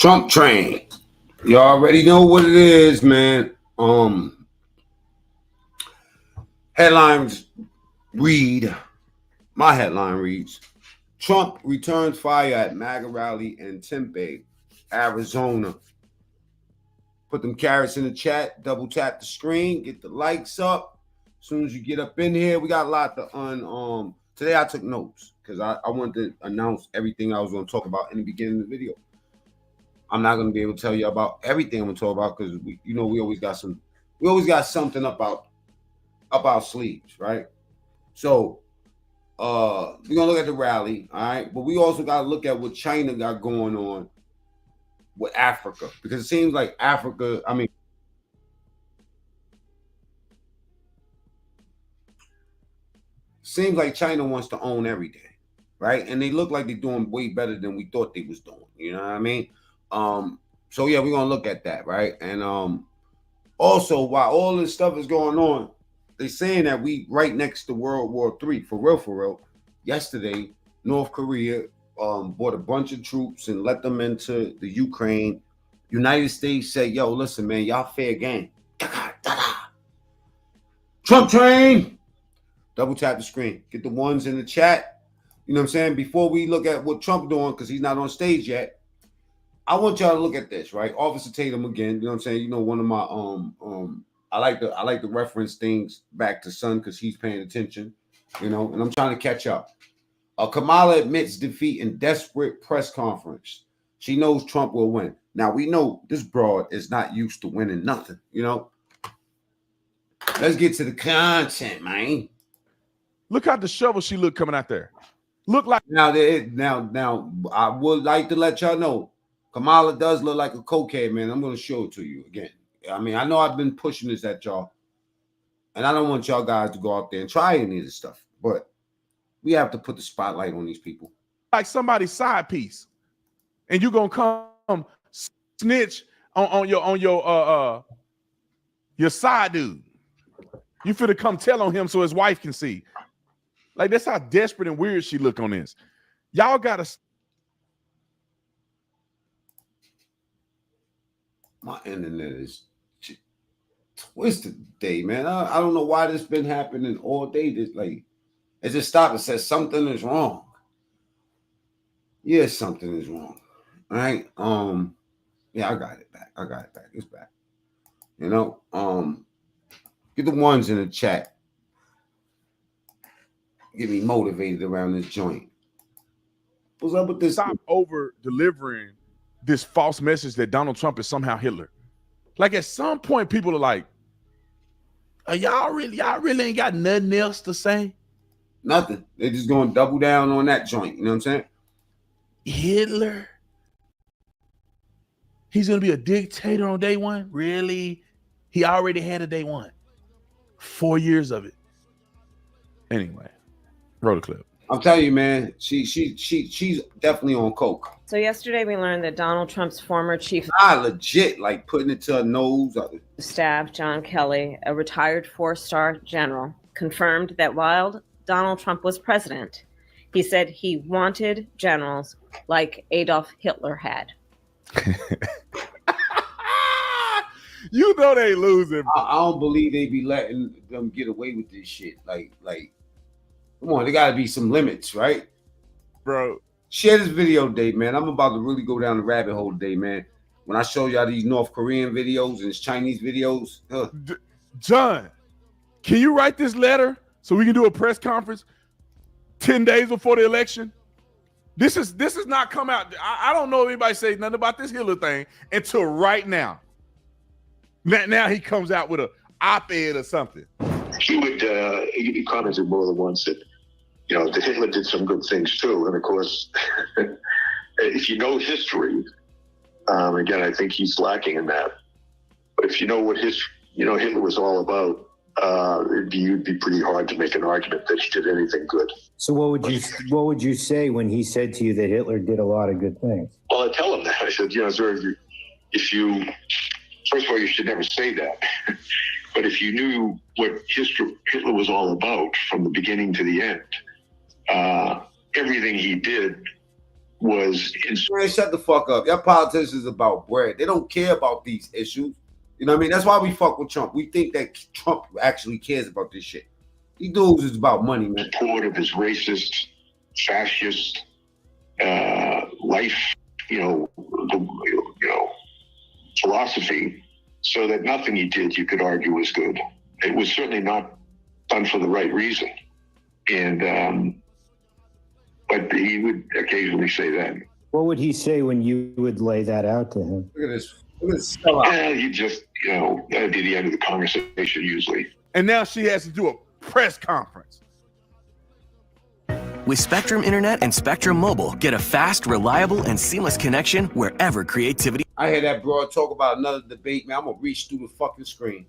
Trump train. You already know what it is, man. Headlines read. My headline reads: Trump returns fire at Maga rally in Tempe, Arizona. Put them carrots in the chat. Double tap the screen. Get the likes up. As soon as you get up in here, we got a lot to Today I took notes because I wanted to announce everything I was going to talk about in the beginning of the video. I'm not going to be able to tell you about everything I'm going to talk about because we always got something up our sleeves, right? So we're gonna look at the rally, all right, but we also got to look at what China got going on with Africa, because it seems like Africa, seems like China wants to own everything, right? And they look like they're doing way better than we thought they was doing. You know what I mean? So yeah, we're gonna look at that, right? And also, while all this stuff is going on, they're saying that we right next to World War III. For real. Yesterday, North Korea brought a bunch of troops and let them into the Ukraine. United States said, yo, listen, man, y'all fair game. Trump train. Double tap the screen. Get the ones in the chat. You know what I'm saying? Before we look at what Trump doing, because he's not on stage yet, I want y'all to look at this, right? Officer Tatum again. You know what I'm saying? You know, one of my I like to reference things back to Son because he's paying attention, you know, and I'm trying to catch up. Kamala admits defeat in desperate press conference. She knows Trump will win. Now we know this broad is not used to winning nothing, you know. Let's get to the content, man. Look how disheveled she looked coming out there. Look like now I would like to let y'all know Kamala does look like a cokehead, man. I'm going to show it to you again. I mean, I know I've been pushing this at y'all, and I don't want y'all guys to go out there and try any of this stuff, but we have to put the spotlight on these people. Like somebody's side piece, and you're gonna come snitch on your side dude. You finna come tell on him so his wife can see. Like, that's how desperate and weird she look on this. Y'all gotta. My internet is twisted today, man. I don't know why this been happening all day. It just stopped and says something is wrong. Yes, something is wrong. All right. Yeah, I got it back. It's back. You know, get the ones in the chat. Get me motivated around this joint. What's up with this? Stop over delivering this false message that Donald Trump is somehow Hitler. Like, at some point, people are like, y'all really ain't got nothing else to say? Nothing. They're just going to double down on that joint. You know what I'm saying? Hitler? He's going to be a dictator on day one? Really? He already had a day one. 4 years of it. Anyway, roll the clip. I'm telling you, man, she's definitely on coke. So yesterday we learned that Donald Trump's former chief legit, like putting it to her nose. Staff, John Kelly, a retired 4-star general, confirmed that while Donald Trump was president, he said he wanted generals like Adolf Hitler had. You know they losing. I don't believe they be letting them get away with this shit. Like, come on, there got to be some limits, right? Bro. Share this video today, man. I'm about to really go down the rabbit hole today, man. When I show y'all these North Korean videos and Chinese videos. John, can you write this letter so we can do a press conference 10 days before the election? This is not come out. I don't know if anybody says nothing about this Hitler thing until right now. Now he comes out with an op-ed or something. He commented more than once that, you know, that Hitler did some good things too. And of course, if you know history, again, I think he's lacking in that. But if you know what Hitler was all about, it'd be pretty hard to make an argument that he did anything good. So what would you say when he said to you that Hitler did a lot of good things? Well, I tell him that. I said, you know, sir, first of all, you should never say that. But if you knew what Hitler was all about from the beginning to the end, everything he did was Man, shut the fuck up. Your politicians about bread. They don't care about these issues. You know what I mean? That's why we fuck with Trump. We think that Trump actually cares about this shit. These dudes is about money, man. support of his racist, fascist life, philosophy, so that nothing he did you could argue was good. It was certainly not done for the right reason, and but he would occasionally say that. What would he say when you would lay that out to him? Look at this. Look at this sellout. He just, that'd be the end of the conversation usually. And now she has to do a press conference. With Spectrum Internet and Spectrum Mobile, get a fast, reliable, and seamless connection wherever creativity. I hear that broad talk about another debate, man. I'm gonna reach through the fucking screen.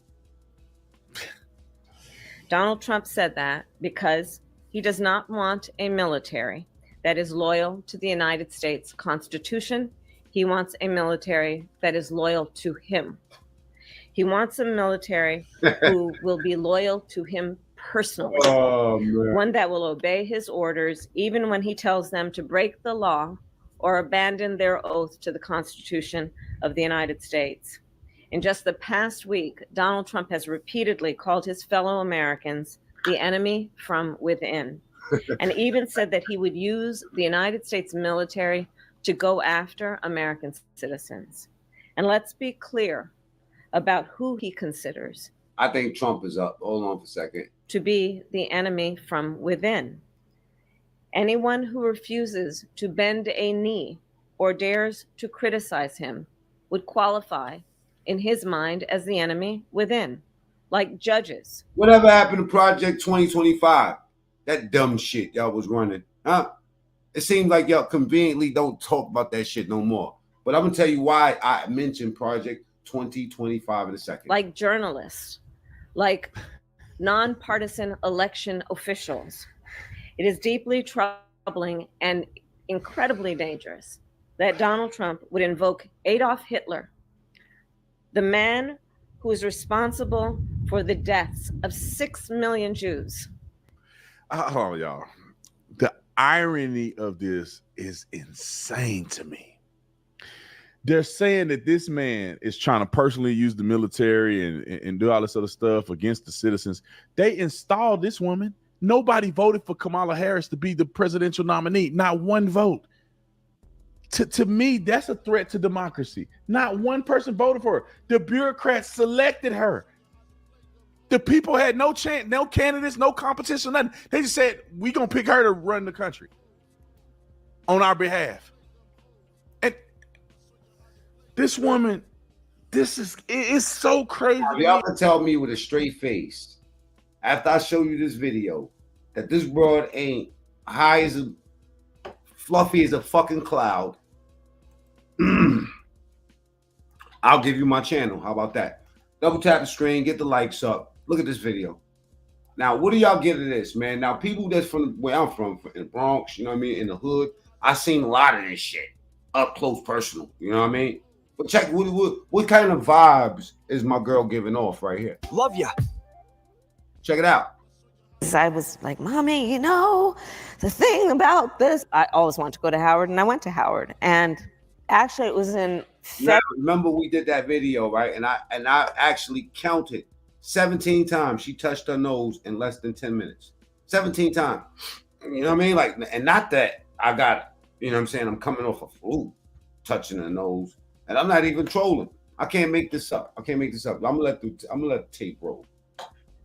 Donald Trump said that because he does not want a military that is loyal to the United States Constitution. He wants a military that is loyal to him. He wants a military who will be loyal to him personally. Oh, man. One that will obey his orders even when he tells them to break the law or abandon their oath to the Constitution of the United States. In just the past week, Donald Trump has repeatedly called his fellow Americans the enemy from within, and even said that he would use the United States military to go after American citizens. And let's be clear about who he considers I think Trump is up. Hold on for a second. to be the enemy from within. Anyone who refuses to bend a knee or dares to criticize him would qualify in his mind as the enemy within, like judges. Whatever happened to Project 2025? That dumb shit y'all was running, huh? It seems like y'all conveniently don't talk about that shit no more. But I'm gonna tell you why I mentioned Project 2025 in a second. Like journalists, like nonpartisan election officials. It is deeply troubling and incredibly dangerous that Donald Trump would invoke Adolf Hitler, the man who is responsible for the deaths of 6 million Jews. Oh, y'all. The irony of this is insane to me. They're saying that this man is trying to personally use the military and do all this other stuff against the citizens. They installed this woman. Nobody voted for Kamala Harris to be the presidential nominee. Not one vote. To me, that's a threat to democracy. Not one person voted for her. The bureaucrats selected her. The people had no chance, no candidates, no competition, nothing. They just said, we're going to pick her to run the country on our behalf. And this woman, it's so crazy. If y'all can tell me with a straight face, after I show you this video, that this broad ain't high as a fluffy as a fucking cloud, I'll give you my channel. How about that? Double tap the screen, get the likes up. Look at this video. Now, what do y'all get of this, man? Now, people that's from where I'm from, in the Bronx, you know what I mean, in the hood, I seen a lot of this shit up close, personal. You know what I mean? But check, what kind of vibes is my girl giving off right here? Love ya. Check it out. I was like, Mommy, the thing about this, I always wanted to go to Howard, and I went to Howard. And actually, it was in Now, remember we did that video, right? And I actually counted 17 times she touched her nose in less than 10 minutes. 17 times. You know what I mean? Like, and not that I got, you know what I'm saying, I'm coming off a flu, touching her nose. And I'm not even trolling. I can't make this up. I'm gonna let the tape roll.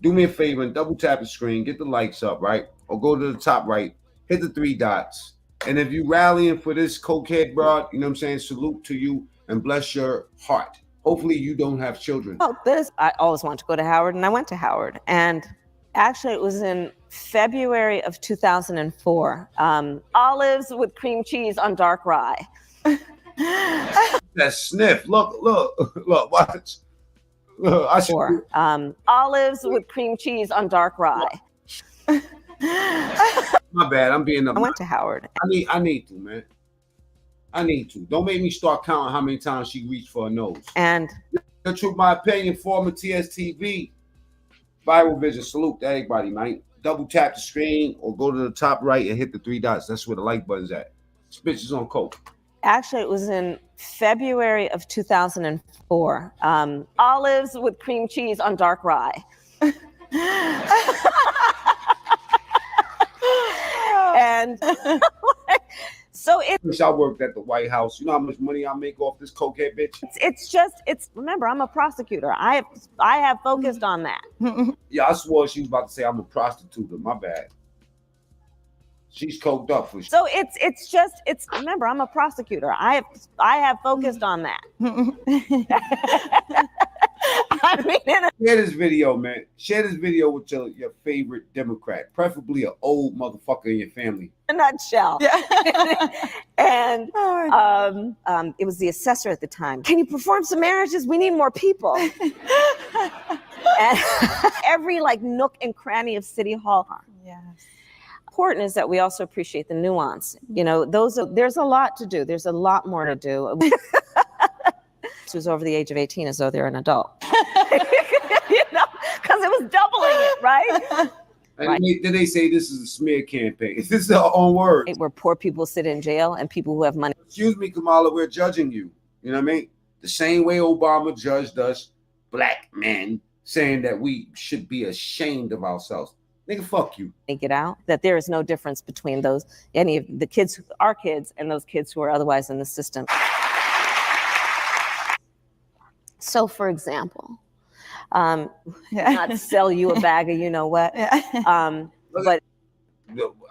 Do me a favor and double tap the screen, get the likes up, right? Or go to the top right, hit the 3 dots. And if you rallying for this cokehead broad, you know what I'm saying, salute to you and bless your heart. Hopefully you don't have children. about this, I always wanted to go to Howard, and I went to Howard. And actually, it was in February of 2004. Olives with cream cheese on dark rye. That sniff. Look, watch. Look, I should. Or olives with cream cheese on dark rye. My bad. I'm being. I went to Howard. I need to, man. I need to. Don't make me start counting how many times she reached for her nose. And The truth, my opinion, former TSTV, Viral Vision. Salute to everybody, man. Double tap the screen or go to the top right and hit the 3 dots. That's where the like button's at. This bitch is on coke. Actually, it was in February of 2004. Olives with cream cheese on dark rye. And so I wish I worked at the White House. You know how much money I make off this cokehead bitch? it's remember, I'm a prosecutor. I have focused on that. Yeah, I swore she was about to say I'm a prostitute. My bad. She's coked up for So it's remember, I'm a prosecutor. I have focused on that. I mean, share this video, man. Share this video with your favorite Democrat, preferably an old motherfucker in your family. in a nutshell. And it was the assessor at the time. Can you perform some marriages? We need more people. And every like nook and cranny of City Hall. Yes. Important is that we also appreciate the nuance. You know, there's a lot to do. There's a lot more to do. Who's over the age of 18 as though they're an adult. You know, because it was doubling it, right? And Right. then they say this is a smear campaign. This is their own words. Where poor people sit in jail and people who have money. Excuse me, Kamala, we're judging you. You know what I mean? The same way Obama judged us, black men, saying that we should be ashamed of ourselves. Nigga, fuck you. Get out that there is no difference between any of the kids, our kids, and those kids who are otherwise in the system. So, for example, not sell you a bag of you know what, but I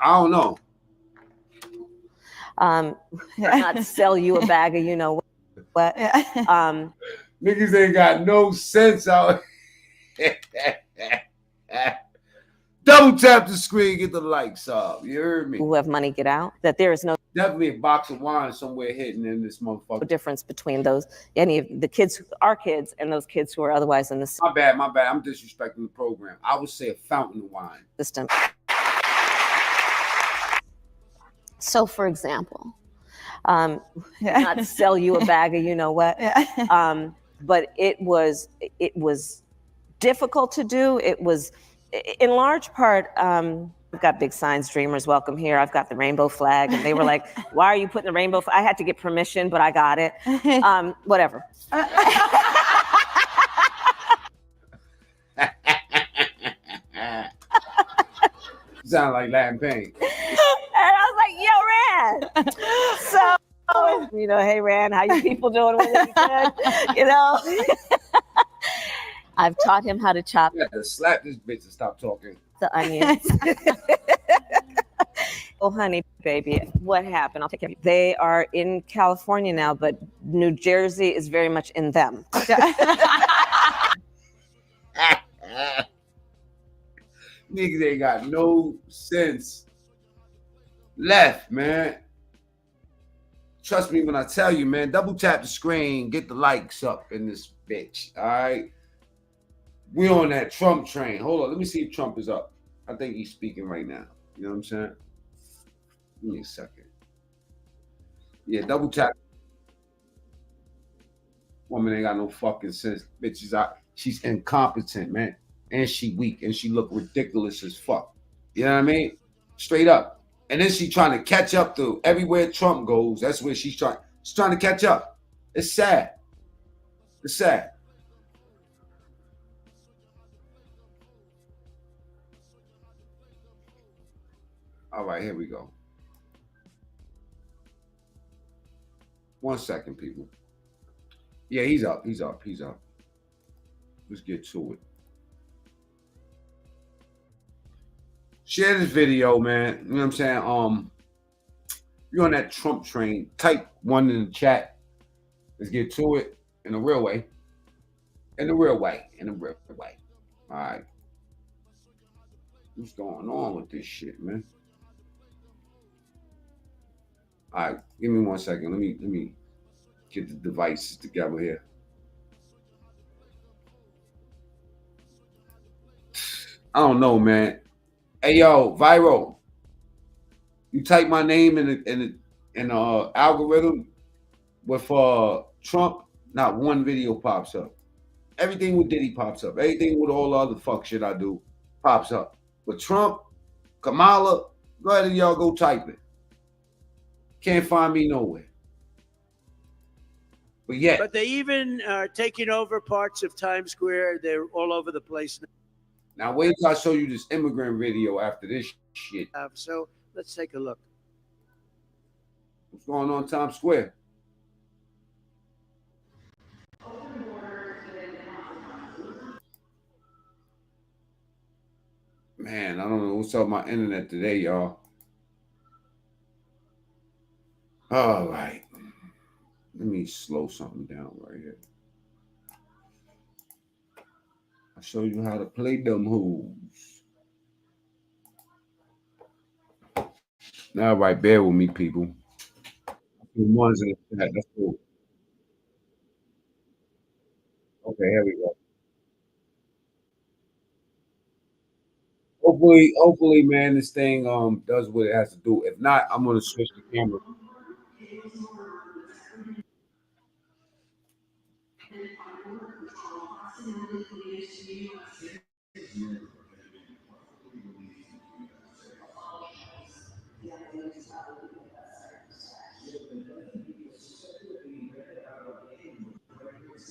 don't know. not sell you a bag of you know what. Niggas ain't got no sense out. Double tap the screen, get the likes up. You heard me? Who have money get out. That there is no Definitely a box of wine somewhere hidden in this motherfucker. difference between any of the kids, our kids, and those kids who are otherwise in the My bad. I'm disrespecting the program. I would say a fountain of wine. system. So, for example, not sell you a bag of you know what, but it was difficult to do. It was, in large part, we've got big signs, dreamers welcome here. I've got the rainbow flag. And they were like, why are you putting the rainbow flag? I had to get permission, but I got it. Whatever. Sound like Latin Pain. And I was like, yo, Rand. So, you know, hey, Rand, how you people doing? You know? I've taught him how to chop You have to slap this bitch and stop talking. the onions. Oh, honey, baby, what happened? I'll take care of you. They are in California now, but New Jersey is very much in them. Niggas ain't got no sense left, man. Trust me when I tell you, man. Double tap the screen, get the likes up in this bitch, all right? We on that Trump train. Hold on, let me see if Trump is up. I think he's speaking right now. You know what I'm saying? Give me a second. Yeah, double tap. Woman ain't got no fucking sense. Bitch is out. She's incompetent, man. And she weak. And she look ridiculous as fuck. You know what I mean? Straight up. And then she trying to catch up to everywhere Trump goes. That's where she's trying. She's trying to catch up. It's sad. It's sad. All right, here we go. 1 second, people. Yeah, he's up. He's up. He's up. Let's get to it. Share this video, man. You know what I'm saying? You're on that Trump train. Type one in the chat. Let's get to it in a real way. In a real way. In a real way. All right. What's going on with this shit, man? All right, give me 1 second. Let me get the devices together here. I don't know, man. Hey, yo, Viral. You type my name in the algorithm with Trump, not one video pops up. Everything with Diddy pops up. Everything with all the other fuck shit I do pops up. But Trump, Kamala, go ahead and y'all go type it. Can't find me nowhere. But yet, But they even are taking over parts of Times Square. They're all over the place now wait until I show you this immigrant video after this shit. now. So let's take a look. What's going on in Times Square? Man, I don't know what's up with my internet today, y'all. All right. Let me slow something down right here. I'll show you how to play them hooves. All right, bear with me, people. The ones in the chat, that's cool. Okay, here we go. Hopefully, man, this thing does what it has to do. If not, I'm gonna switch the camera.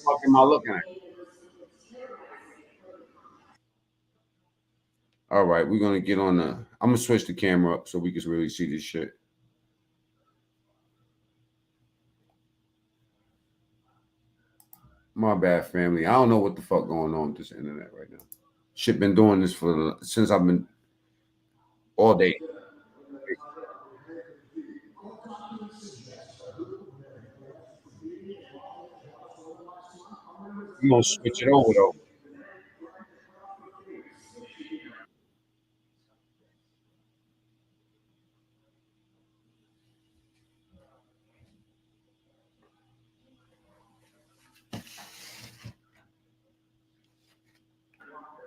What am I looking at? All right, we're gonna get on the. I'm gonna switch the camera up so we can really see this shit. My bad, family. I don't know what the fuck going on with this internet right now. Shit, been doing this since I've been all day. I'm gonna switch it over though.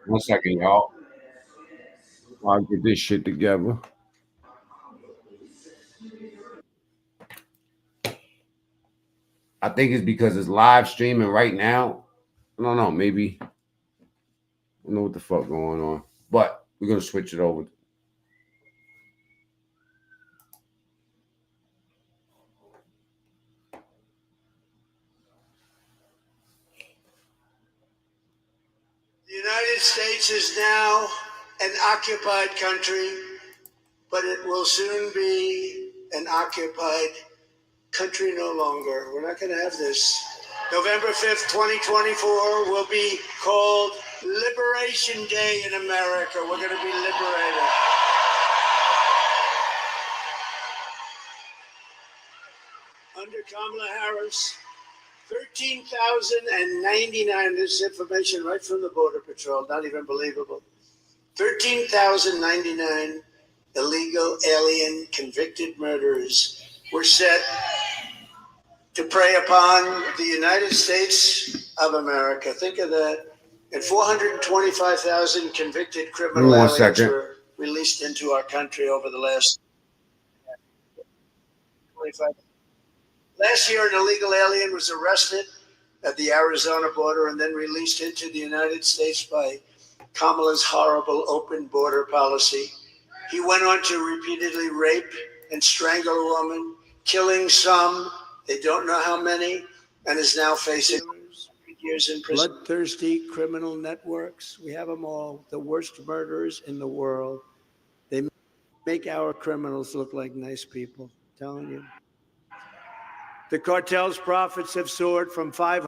One second, y'all. While I get this shit together. I think it's because it's live streaming right now. I don't know, maybe. I don't know what the fuck going on. But we're gonna switch it over. The United States is now an occupied country, but it will soon be an occupied country no longer. We're not going to have this. November 5th, 2024 will be called Liberation Day in America. We're going to be liberated. Under Kamala Harris, 13,099, this information right from the Border Patrol, not even believable. 13,099 illegal alien convicted murderers were set to prey upon the United States of America. Think of that. And 425,000 convicted criminal aliens were released into our country over the last 25. Last year, an illegal alien was arrested at the Arizona border and then released into the United States by Kamala's horrible open border policy. He went on to repeatedly rape and strangle a woman, killing some, they don't know how many, and is now facing years in prison. Bloodthirsty criminal networks, we have them all, the worst murderers in the world. They make our criminals look like nice people, I'm telling you. The cartel's profits have soared from $500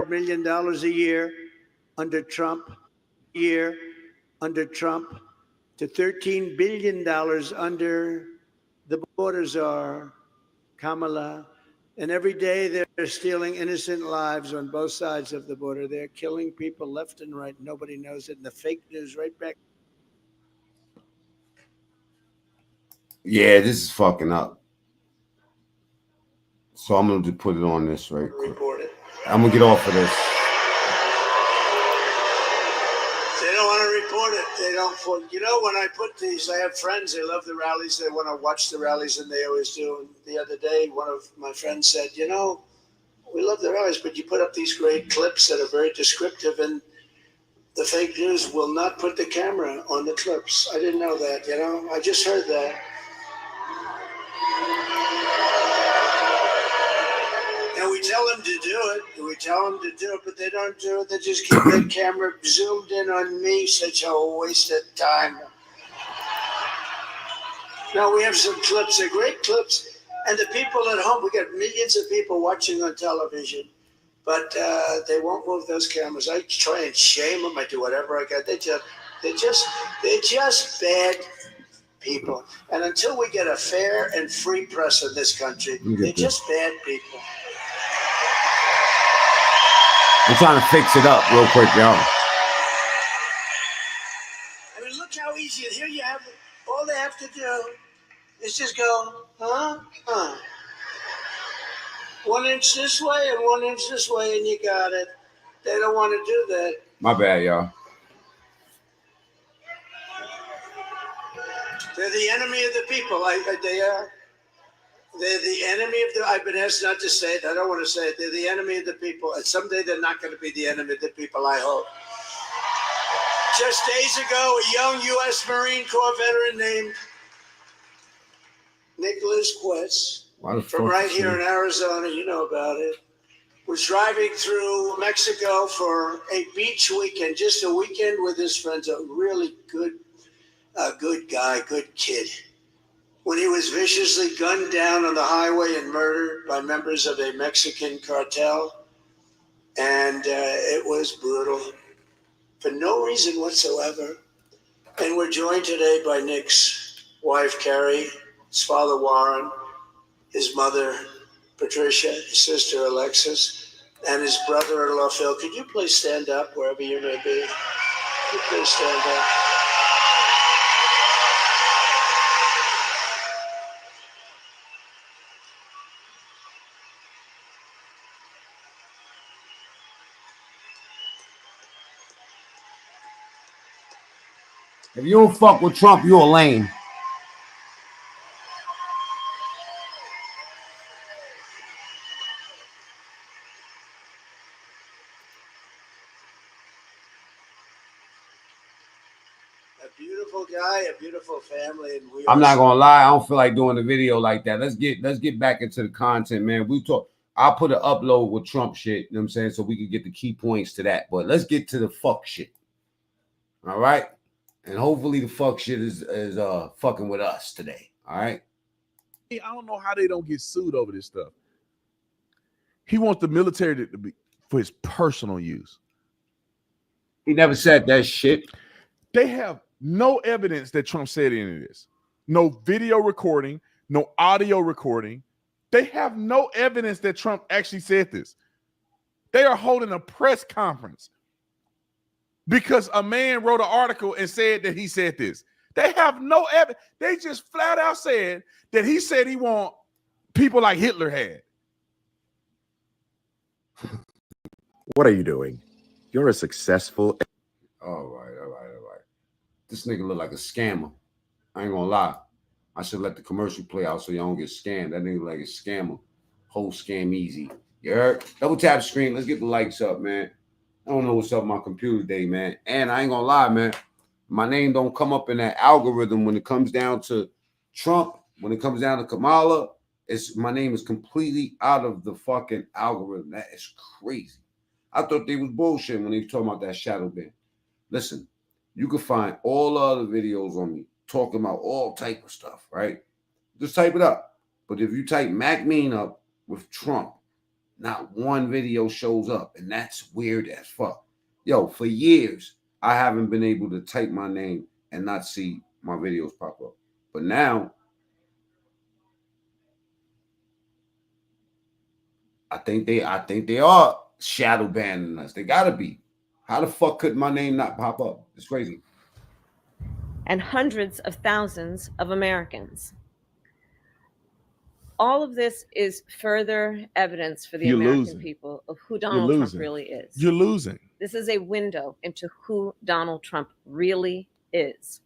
million a year under Trump, to $13 billion under the border czar, Kamala. And every day they're stealing innocent lives on both sides of the border. They're killing people left and right. Nobody knows it. And the fake news right back. Yeah, this is fucking up. So I'm gonna just put it on this right quick. I'm gonna get off of this. They don't want to report it. They don't. You know, when I put these, I have friends. They love the rallies. They want to watch the rallies, and they always do. And the other day, one of my friends said, "You know, we love the rallies, but you put up these great clips that are very descriptive, and the fake news will not put the camera on the clips." I didn't know that. You know, I just heard that. And we tell them to do it. But they don't do it. They just keep that camera zoomed in on me. Such a waste of time. Now we have some clips. They're great clips. And the people at home, we got millions of people watching on television, but they won't move those cameras. I try and shame them. I do whatever I got. They're just bad people. And until we get a fair and free press in this country, they're just bad people. I'm trying to fix it up real quick, y'all. I mean, look how easy. Here you have it. All they have to do is just go, huh? 1 inch this way and 1 inch this way, and you got it. They don't want to do that. My bad, y'all. They're the enemy of the people. They are. They're the enemy of the. I've been asked not to say it. I don't want to say it. They're the enemy of the people. And someday they're not going to be the enemy of the people, I hope. Just days ago, a young U.S. Marine Corps veteran named Nicholas Quetz, from right here in Arizona, you know about it, was driving through Mexico for a beach weekend, just a weekend with his friends, a really good guy, good kid, when he was viciously gunned down on the highway and murdered by members of a Mexican cartel. And it was brutal for no reason whatsoever. And we're joined today by Nick's wife, Carrie, his father, Warren, his mother, Patricia, his sister, Alexis, and his brother-in-law, Phil. Could you please stand up wherever you may be? Could you please stand up? If you don't fuck with Trump, you're a lame. A beautiful guy, a beautiful family, and I'm not gonna lie, I don't feel like doing a video like that. Let's get back into the content, man. I'll put an upload with Trump shit, you know what I'm saying, so we can get the key points to that. But let's get to the fuck shit. All right? And hopefully the fuck shit is fucking with us today. All right. I don't know how they don't get sued over this stuff. He wants the military to be for his personal use. He never said that shit. They have no evidence that Trump said any of this. No video recording, no audio recording. They have no evidence that Trump actually said this. They are holding a press conference because a man wrote an article and said that he said this. They have no evidence. They just flat out said that he said he want people like Hitler had. What are you doing? You're a successful. All right. This nigga look like a scammer. I ain't gonna lie. I should let the commercial play out so y'all don't get scammed. That nigga like a scammer. Whole scam easy. You heard? Double tap screen. Let's get the lights up, man. I don't know what's up with my computer today, man. And I ain't gonna lie, man. My name don't come up in that algorithm when it comes down to Trump. When it comes down to Kamala, my name is completely out of the fucking algorithm. That is crazy. I thought they was bullshit when they were talking about that shadow ban. Listen, you can find all other videos on me talking about all type of stuff, right? Just type it up. But if you type Mac Mean up with Trump, not one video shows up, and that's weird as fuck. Yo, for years, I haven't been able to type my name and not see my videos pop up. But now, I think they are shadow banning us. They gotta be. How the fuck could my name not pop up? It's crazy. And hundreds of thousands of Americans. All of this is further evidence for the American people of who Donald Trump really is. You're losing. This is a window into who Donald Trump really is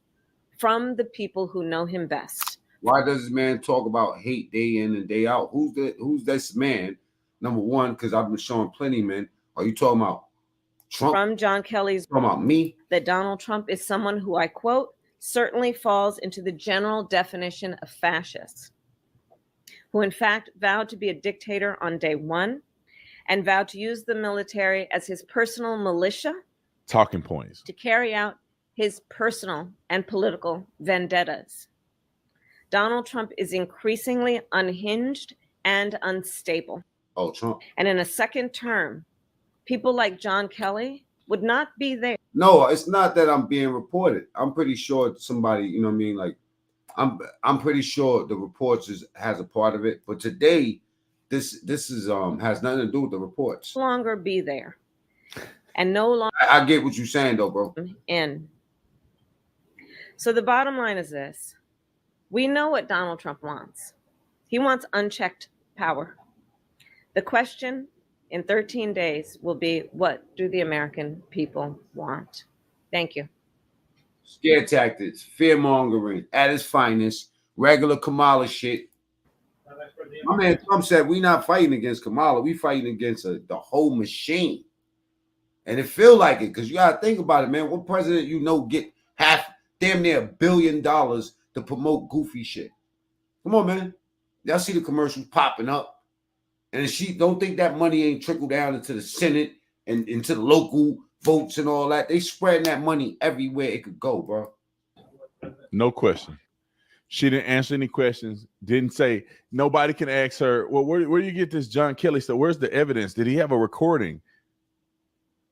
from the people who know him best. Why does this man talk about hate day in and day out? Who's this man? Number one, because I've been showing plenty men. Are you talking about Trump? From John Kelly's talking about me? That Donald Trump is someone who, I quote, certainly falls into the general definition of fascist. who in fact vowed to be a dictator on day one and vowed to use the military as his personal militia Talking points. to carry out his personal and political vendettas. Donald Trump is increasingly unhinged and unstable. Oh, Trump. And in a second term, people like John Kelly would not be there. No, it's not that I'm being reported. I'm pretty sure somebody, you know what I mean? Like, I'm pretty sure the reports has a part of it. But today, this is has nothing to do with the reports. No longer be there. And no longer I get what you're saying though, bro. in. So the bottom line is this. We know what Donald Trump wants. He wants unchecked power. The question in 13 days will be, what do the American people want? Thank you. Scare tactics, fear mongering at its finest, regular Kamala shit. My man Trump said we not fighting against Kamala, we fighting against the whole machine. And it feel like it, because you gotta think about it, man. What president you know get damn near $1 billion to promote goofy shit? Come on, man. Y'all see the commercials popping up. And she don't think that money ain't trickled down into the Senate and into the local votes and all that. They spreading that money everywhere it could go, bro. No question. She didn't answer any questions. Didn't say, nobody can ask her, well, where do you get this John Kelly stuff? Where's the evidence? Did he have a recording?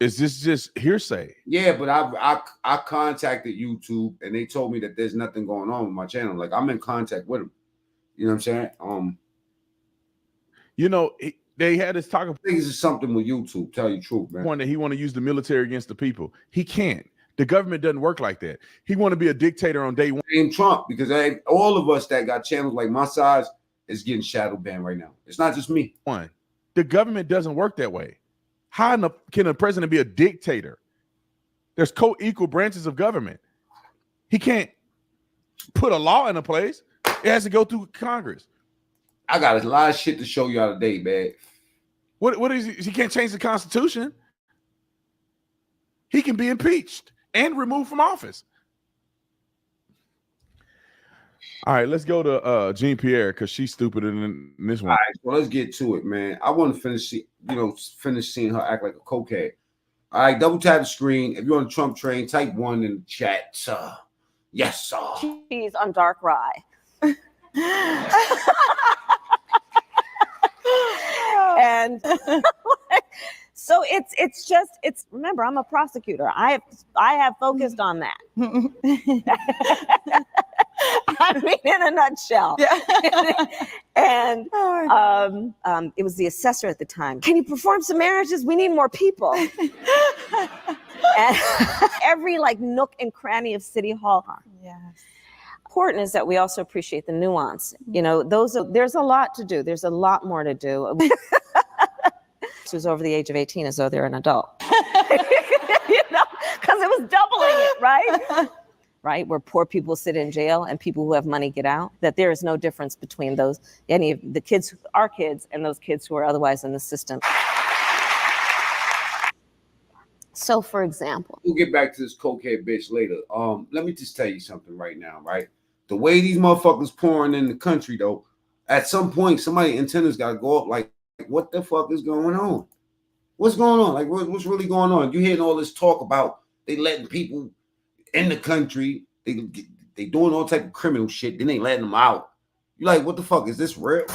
Is this just hearsay? Yeah, but I contacted YouTube and they told me that there's nothing going on with my channel. Like, I'm in contact with them. You know what I'm saying? You know, they had this talk. I think it's something with YouTube. Tell you the truth, man. One that he want to use the military against the people. He can't. The government doesn't work like that. He want to be a dictator on day one. And Trump, because all of us that got channels like my size is getting shadow banned right now. It's not just me. One, the government doesn't work that way. How can a president be a dictator? There's co-equal branches of government. He can't put a law into place. It has to go through Congress. I got a lot of shit to show y'all today, man. What is he can't change the Constitution. He can be impeached and removed from office. All right, let's go to Jean Pierre because she's stupider than this one. All right, so let's get to it, man. I want to finish seeing her act like a cokehead. All right, double tap the screen. If you're on the Trump train, type 1 in the chat. Yes, sir. Cheese on dark rye. And so it's remember, I'm a prosecutor. I have focused on that. I mean, in a nutshell. Yeah. And it was the assessor at the time. Can you perform some marriages? We need more people. And every nook and cranny of City Hall. Yes. Important is that we also appreciate the nuance. You know, there's a lot to do. There's a lot more to do. Who's over the age of 18 as though they're an adult. You know, because it was doubling it, right? Right, where poor people sit in jail and people who have money get out, that there is no difference between any of the kids, our kids, and those kids who are otherwise in the system. So, for example, we'll get back to this cokehead bitch later. Let me just tell you something right now, right? The way these motherfuckers pouring in the country, though, at some point, somebody's antennas got to go up. Like, what the fuck is going on? What's going on? Like, what's really going on? You hearing all this talk about they letting people in the country, they doing all type of criminal shit, then they letting them out. You like, what the fuck, is this real?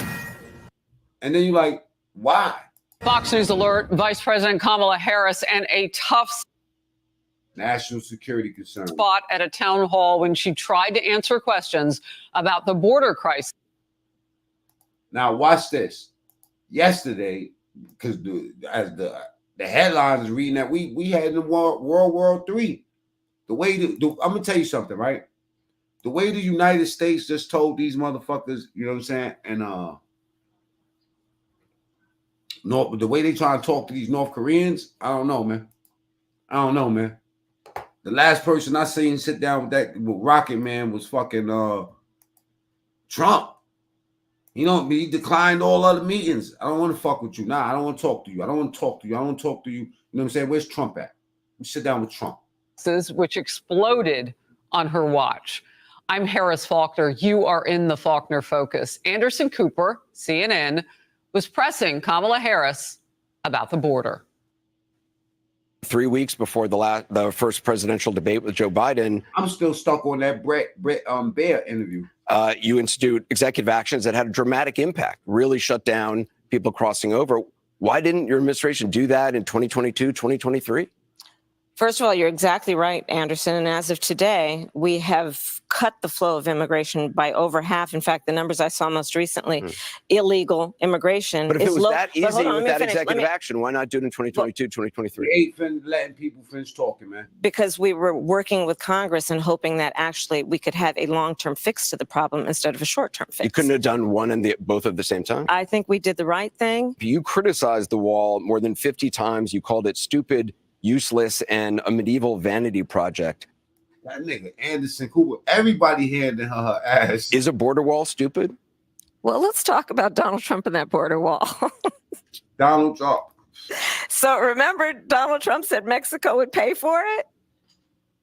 And then you like, why? Fox News alert, Vice President Kamala Harris and a tough national security concern spot at a town hall when she tried to answer questions about the border crisis. Now watch this. Yesterday, because as the headlines is reading that we had in World War III. The way I'm gonna tell you something, right? The way the United States just told these motherfuckers, you know what I'm saying, and the way they try to talk to these North Koreans, I don't know, man. The last person I seen sit down with Rocket Man was fucking Trump. You know, he declined all other meetings. I don't want to fuck with you. Nah, I don't want to talk to you. I don't want to talk to you. You know what I'm saying? Where's Trump at? Let me sit down with Trump. Which exploded on her watch. I'm Harris Faulkner. You are in the Faulkner Focus. Anderson Cooper, CNN, was pressing Kamala Harris about the border. 3 weeks before the first presidential debate with Joe Biden, I'm still stuck on that Brett Baer interview. You institute executive actions that had a dramatic impact, really shut down people crossing over. Why didn't your administration do that in 2022, 2023? First of all, you're exactly right, Anderson. And as of today, we have cut the flow of immigration by over half. In fact, the numbers I saw most recently, illegal immigration But if it was low. that easy with that executive action, why not do it in 2022, 2023? We ain't letting people finish talking, man. Because we were working with Congress and hoping that actually we could have a long-term fix to the problem instead of a short-term fix. You couldn't have done one and both at the same time? I think we did the right thing. You criticized the wall more than 50 times. You called it stupid, useless, and a medieval vanity project. That nigga Anderson Cooper, everybody handing her ass. Is a border wall stupid? Well, let's talk about Donald Trump and that border wall. Donald Trump. So remember, Donald Trump said Mexico would pay for it?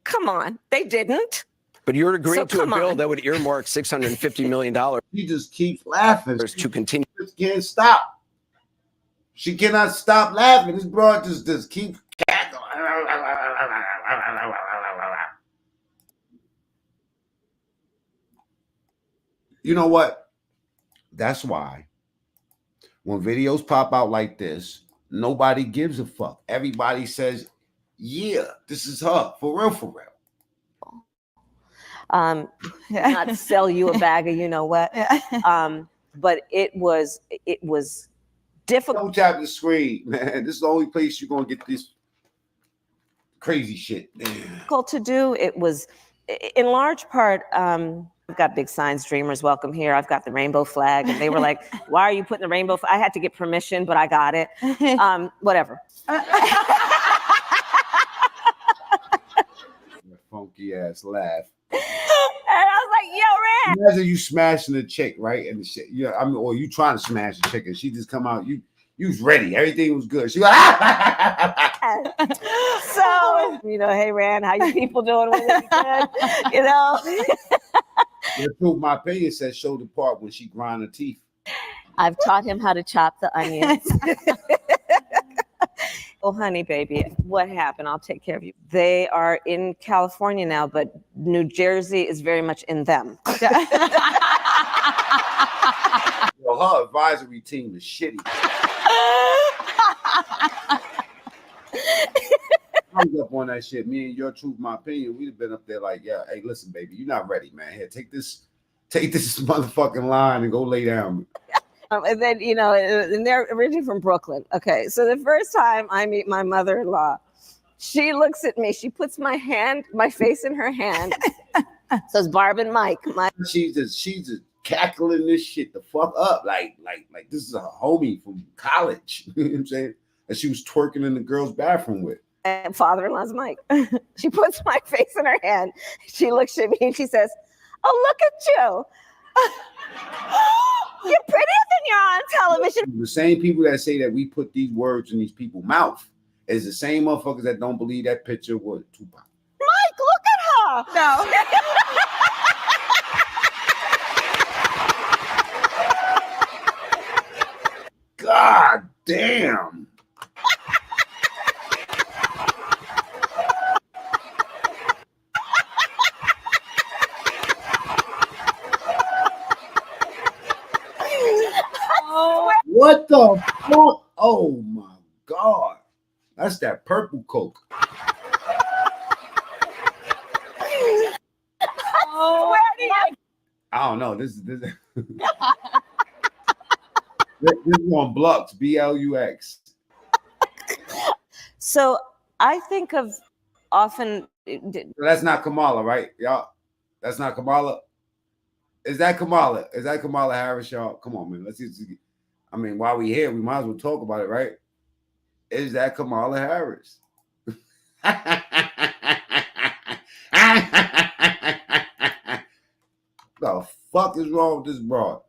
Come on, they didn't. But you're agreeing to a bill on. that would earmark $650 million. He just keeps laughing. To continue. She can't stop. She cannot stop laughing. This broad just keep cackling. You know what? That's why when videos pop out like this, nobody gives a fuck. Everybody says, yeah, this is her. For real, for real. Not to sell you a bag of you know what. But it was difficult. Don't tap the screen, man. This is the only place you're gonna get this crazy shit. Difficult to do. It was in large part. I've got big signs, Dreamers Welcome Here. I've got the rainbow flag. And they were like, why are you putting the rainbow I had to get permission, but I got it. Whatever. Funky ass laugh. And I was like, yo, Ran. Imagine you smashing a chick, right? And the shit, yeah, I mean, or you trying to smash a chick and she just come out, you was ready. Everything was good. She was so, hey, Ran, how you people doing with it? Good? The truth, my opinion says show the part when she grind her teeth. I've taught him how to chop the onions. Oh, honey, baby, what happened? I'll take care of you. They are in California now, but New Jersey is very much in them. Well, her advisory team is shitty. I was up on that shit. Me and your truth, my opinion, we'd have been up there like, yeah, hey, listen, baby, you're not ready, man. Here, take this motherfucking line and go lay down. And then, and they're originally from Brooklyn. Okay, so the first time I meet my mother-in-law, she looks at me. She puts my face in her hand. Says Barb and Mike. She's just cackling this shit the fuck up. Like this is a homie from college. You know what I'm saying? And she was twerking in the girls' bathroom with. And father-in-law's Mike. She puts my face in her hand. She looks at me and she says, oh, look at you. You're prettier than you're on television. The same people that say that we put these words in these people's mouth is the same motherfuckers that don't believe that picture was Tupac. Mike, look at her. No. God damn. What the fuck? Oh my God. That's that purple Coke. Oh, I don't know. This is on Blux, BLUX. So I think of often. That's not Kamala, right? Y'all, that's not Kamala. Is that Kamala? Is that Kamala Harris, y'all? Come on, man. Let's see. I mean, while we here, we might as well talk about it, right? Is that Kamala Harris? The fuck is wrong with this broad?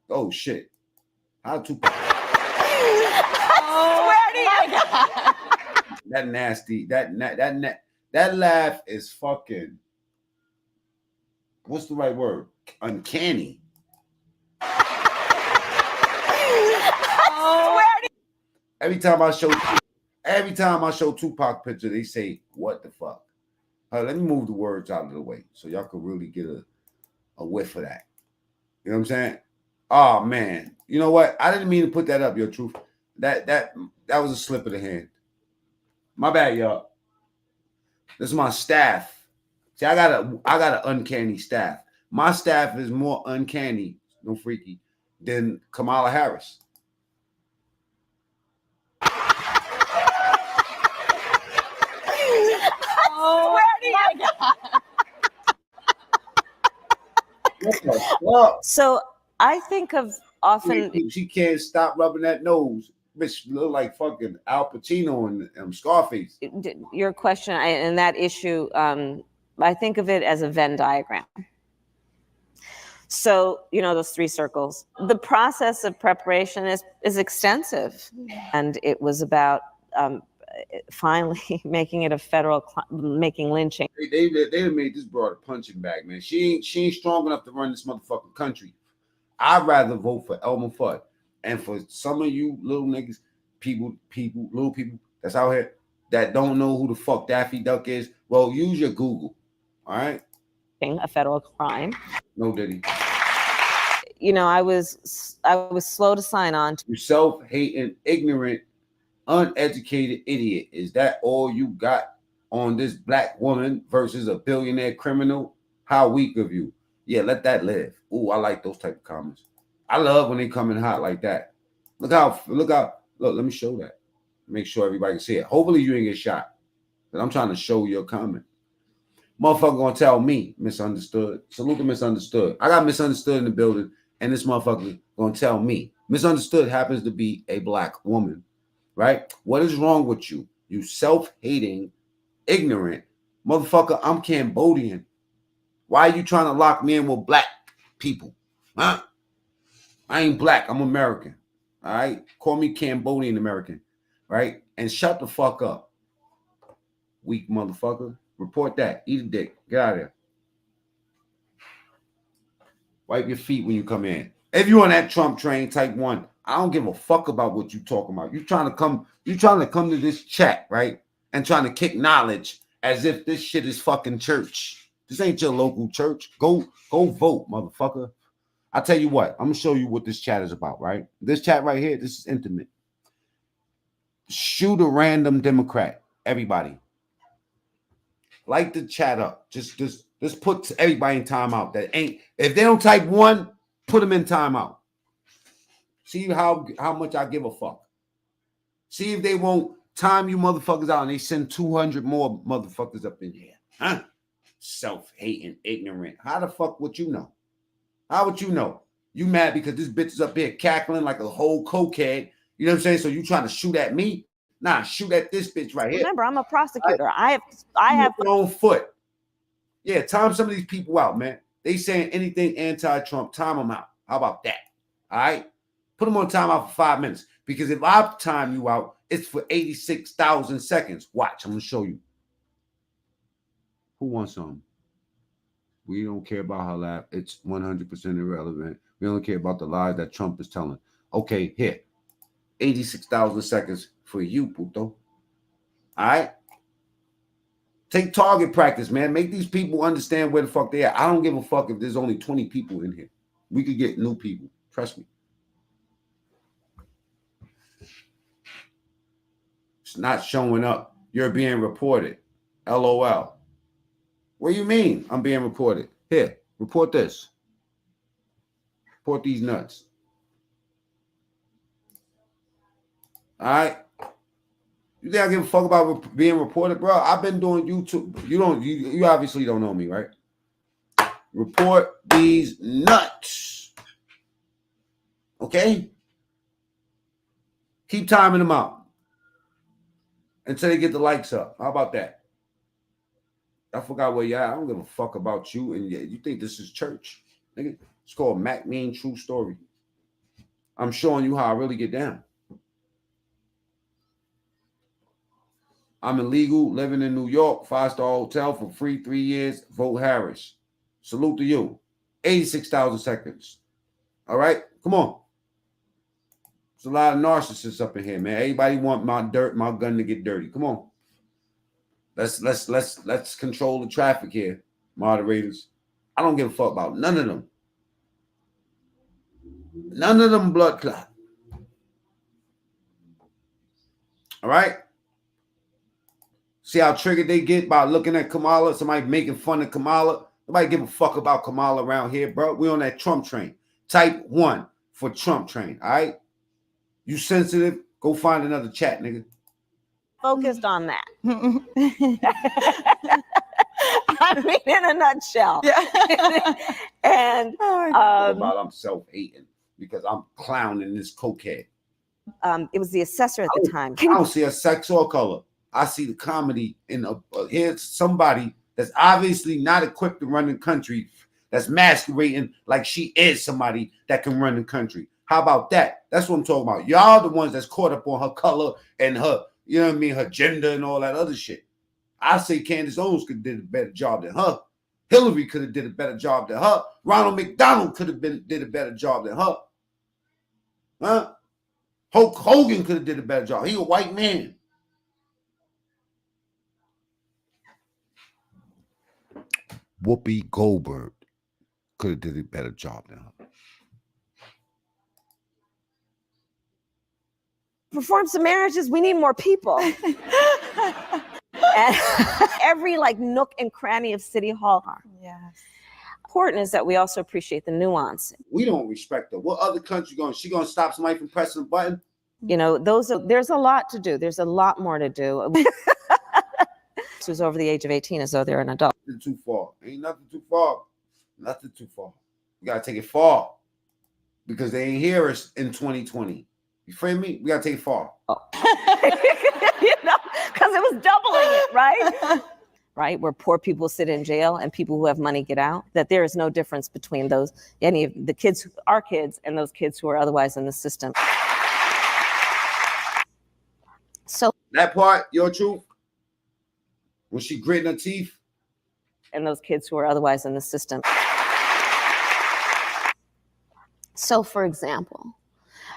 Oh shit! How to? That nasty. That laugh is fucking. what's the right word? Uncanny. Every time I show Tupac picture, they say, "What the fuck?" Let me move the words out of the way so y'all can really get a whiff of that. You know what I'm saying? Oh man, you know what? I didn't mean to put that up. Your truth. That was a slip of the hand. My bad, y'all. This is my staff. See, I got an uncanny staff. My staff is more uncanny, no freaky, than Kamala Harris. Oh, my God. So I think of often. She can't stop rubbing that nose. Bitch look like fucking Al Pacino and Scarface. Your question and that issue, I think of it as a Venn diagram. So, you know, those three circles. The process of preparation is extensive. And it was about finally making it a federal, making lynching. They made this broad a punching bag, man. She ain't strong enough to run this motherfucking country. I'd rather vote for Elmer Fudd. And for some of you little niggas, little people that's out here that don't know who the fuck Daffy Duck is, well, use your Google. All right? A federal crime. No, Diddy. You know, I was slow to sign on. You self-hating, ignorant, uneducated idiot. Is that all you got on this black woman versus a billionaire criminal? How weak of you. Yeah, let that live. Ooh, I like those type of comments. I love when they come in hot like that. Look, let me show that. Make sure everybody can see it. Hopefully you ain't get shot. But I'm trying to show your comment. Motherfucker gonna tell me misunderstood. Salute to misunderstood. I got misunderstood in the building, and this motherfucker gonna tell me. Misunderstood happens to be a black woman, right? What is wrong with you? You self-hating, ignorant motherfucker. I'm Cambodian. Why are you trying to lock me in with black people? Huh? I ain't black. I'm American. All right? Call me Cambodian American. Right? And shut the fuck up. Weak motherfucker. Report that. Eat a dick. Get out of there. Wipe your feet when you come in. If you on that Trump train, type 1. I don't give a fuck about what you talking about. You trying to come to this chat, right? And trying to kick knowledge as if this shit is fucking church. This ain't your local church. Go vote, motherfucker. I'll tell you what. I'm gonna show you what this chat is about, right? This chat right here, this is intimate. Shoot a random Democrat. Everybody. Light the chat up. Just put everybody in timeout. That ain't, if they don't type 1, put them in timeout. See how much I give a fuck. See if they won't time you motherfuckers out and they send 200 more motherfuckers up in here. Huh? Self-hating, ignorant. How the fuck would you know? How would you know? You mad because this bitch is up here cackling like a whole cokehead. You know what I'm saying? So you trying to shoot at me? Nah, shoot at this bitch right here. Remember, I'm a prosecutor. I have your own foot. Yeah, time some of these people out, man. They saying anything anti-Trump, time them out. How about that? All right? Put them on timeout for 5 minutes. Because if I time you out, it's for 86,000 seconds. Watch, I'm going to show you. Who wants some? We don't care about her laugh. It's 100% irrelevant. We don't care about the lies that Trump is telling. Okay, here. 86,000 seconds for you, puto. All right? Take target practice, man. Make these people understand where the fuck they are. I don't give a fuck if there's only 20 people in here. We could get new people. Trust me. It's not showing up. You're being reported. LOL. What do you mean I'm being reported? Here, report this. Report these nuts. All right? You think I give a fuck about being reported, bro? I've been doing YouTube. You obviously don't know me, right? Report these nuts. Okay? Keep timing them out until they get the likes up. How about that? I forgot where you're at. I don't give a fuck about you. And you think this is church. Nigga, it's called Mac Mean True Story. I'm showing you how I really get down. I'm illegal, living in New York, 5-star hotel for free 3 years. Vote Harris. Salute to you. 86,000 seconds. All right, come on. There's a lot of narcissists up in here, man. Everybody want my gun to get dirty. Come on. Let's control the traffic here, moderators. I don't give a fuck about none of them. None of them blood clot. All right. See how triggered they get by looking at Kamala? Somebody making fun of Kamala. Nobody give a fuck about Kamala around here, bro. We on that Trump train. Type 1 for Trump train. All right. You sensitive? Go find another chat, nigga. Focused on that. I mean, in a nutshell. Yeah. And I'm self-hating because I'm clowning this cokehead. It was the assessor at the time. I don't see a sex or color. I see the comedy in here's somebody that's obviously not equipped to run the country, that's masquerading like she is somebody that can run the country. How about that? That's what I'm talking about. Y'all the ones that's caught up on her color and her, you know what I mean, her gender and all that other shit. I say Candace Owens could have did a better job than her. Hillary could have did a better job than her. Ronald McDonald could have did a better job than her. Huh? Hulk Hogan could have did a better job. He a white man. Whoopi Goldberg could have did a better job than her. Perform some marriages. We need more people. And every like nook and cranny of City Hall. Yes. Important is that we also appreciate the nuance. We don't respect her. What other country going? She gonna stop somebody from pressing a button? You know, there's a lot to do. There's a lot more to do. Who's over the age of 18 as though they're an adult. Nothing too far. Ain't nothing too far. Nothing too far. You gotta take it far because they ain't hear us in 2020. You feel me? We gotta take it far. Oh. You know, because it was doubling it, right? Right, where poor people sit in jail and people who have money get out. That there is no difference between those, any of the kids, our kids, and those kids who are otherwise in the system. So that part, your truth. When she gritting her teeth. And those kids who are otherwise in the system. So, for example,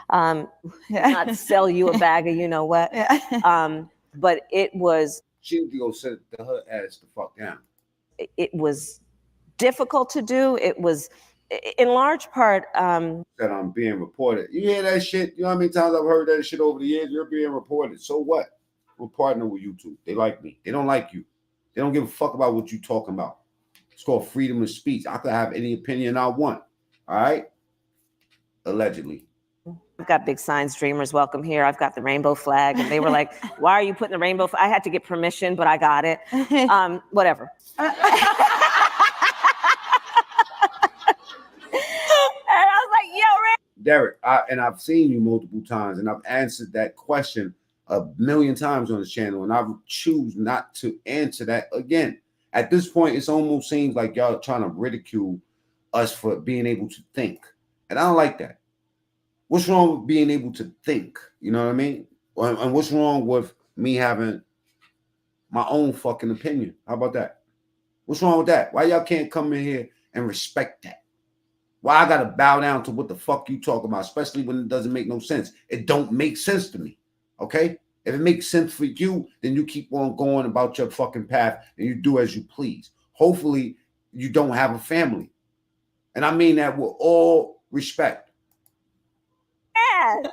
not to sell you a bag of you know what, but it was. She would go sit her ass the fuck down. It was difficult to do. It was, in large part. That I'm being reported. You hear that shit? You know how many times I've heard that shit over the years? You're being reported. So what? I'm partnering with YouTube. They like me. They don't like you. They don't give a fuck about what you talking about. It's called freedom of speech. I could have any opinion I want. All right? Allegedly. I've got big signs, dreamers welcome here. I've got the rainbow flag. And they were like, why are you putting the rainbow flag? I had to get permission, but I got it. Whatever. And I was like, yo, Ray. Derek, I've seen you multiple times, and I've answered that question a million times on the channel, and I choose not to answer that again. At this point, it almost seems like y'all are trying to ridicule us for being able to think. And I don't like that. What's wrong with being able to think? You know what I mean? And what's wrong with me having my own fucking opinion? How about that? What's wrong with that? Why y'all can't come in here and respect that? Why I gotta bow down to what the fuck you talk about, especially when it doesn't make no sense? It don't make sense to me. Okay? If it makes sense for you, then you keep on going about your fucking path and you do as you please. Hopefully, you don't have a family. And I mean that with all respect. Yeah.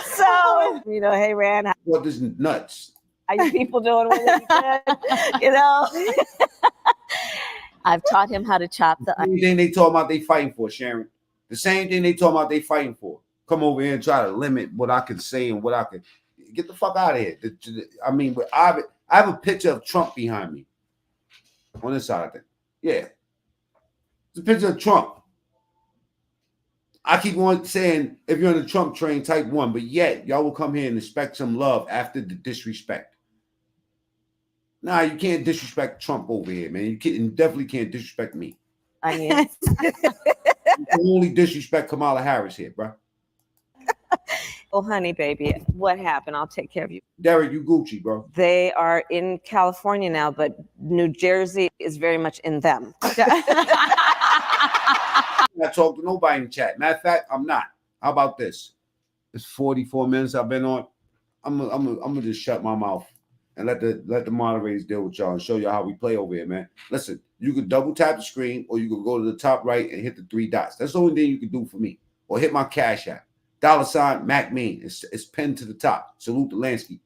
So, you know, hey, Rand. What is nuts? How you people doing with it? You know? I've taught him how to chop the same thing they talk about they fighting for, Sharon. The same thing they talk about they fighting for. Come over here and try to limit what I can say and what I can. Get the fuck out of here. I mean, I have a picture of Trump behind me on this side of it. Yeah. It's a picture of Trump. I keep on saying, if you're on the Trump train, type 1, but yet y'all will come here and expect some love after the disrespect. Nah, you can't disrespect Trump over here, man. You definitely can't disrespect me. I mean, you can only disrespect Kamala Harris here, bro. Oh, honey, baby, what happened? I'll take care of you. Derek, you Gucci, bro. They are in California now, but New Jersey is very much in them. I'm not talking to nobody in the chat. Matter of fact, I'm not. How about this? It's 44 minutes I've been on. I'm gonna just shut my mouth and let the moderators deal with y'all and show y'all how we play over here, man. Listen, you could double tap the screen, or you could go to the top right and hit the 3 dots. That's the only thing you can do for me. Or hit my Cash App. $ Mac Mean. It's pinned to the top. Salute the Lansky.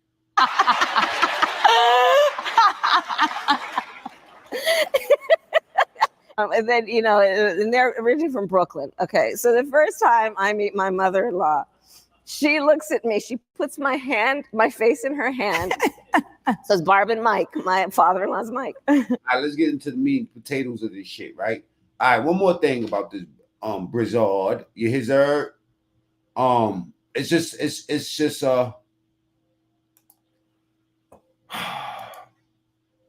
And then, you know, and they're originally from Brooklyn. Okay, so the first time I meet my mother-in-law, she looks at me, she puts my face in her hand, says Barb and Mike, my father-in-law's Mike. All right, let's get into the meat and potatoes of this shit, right? All right, one more thing about this Brizard. You heard? It's just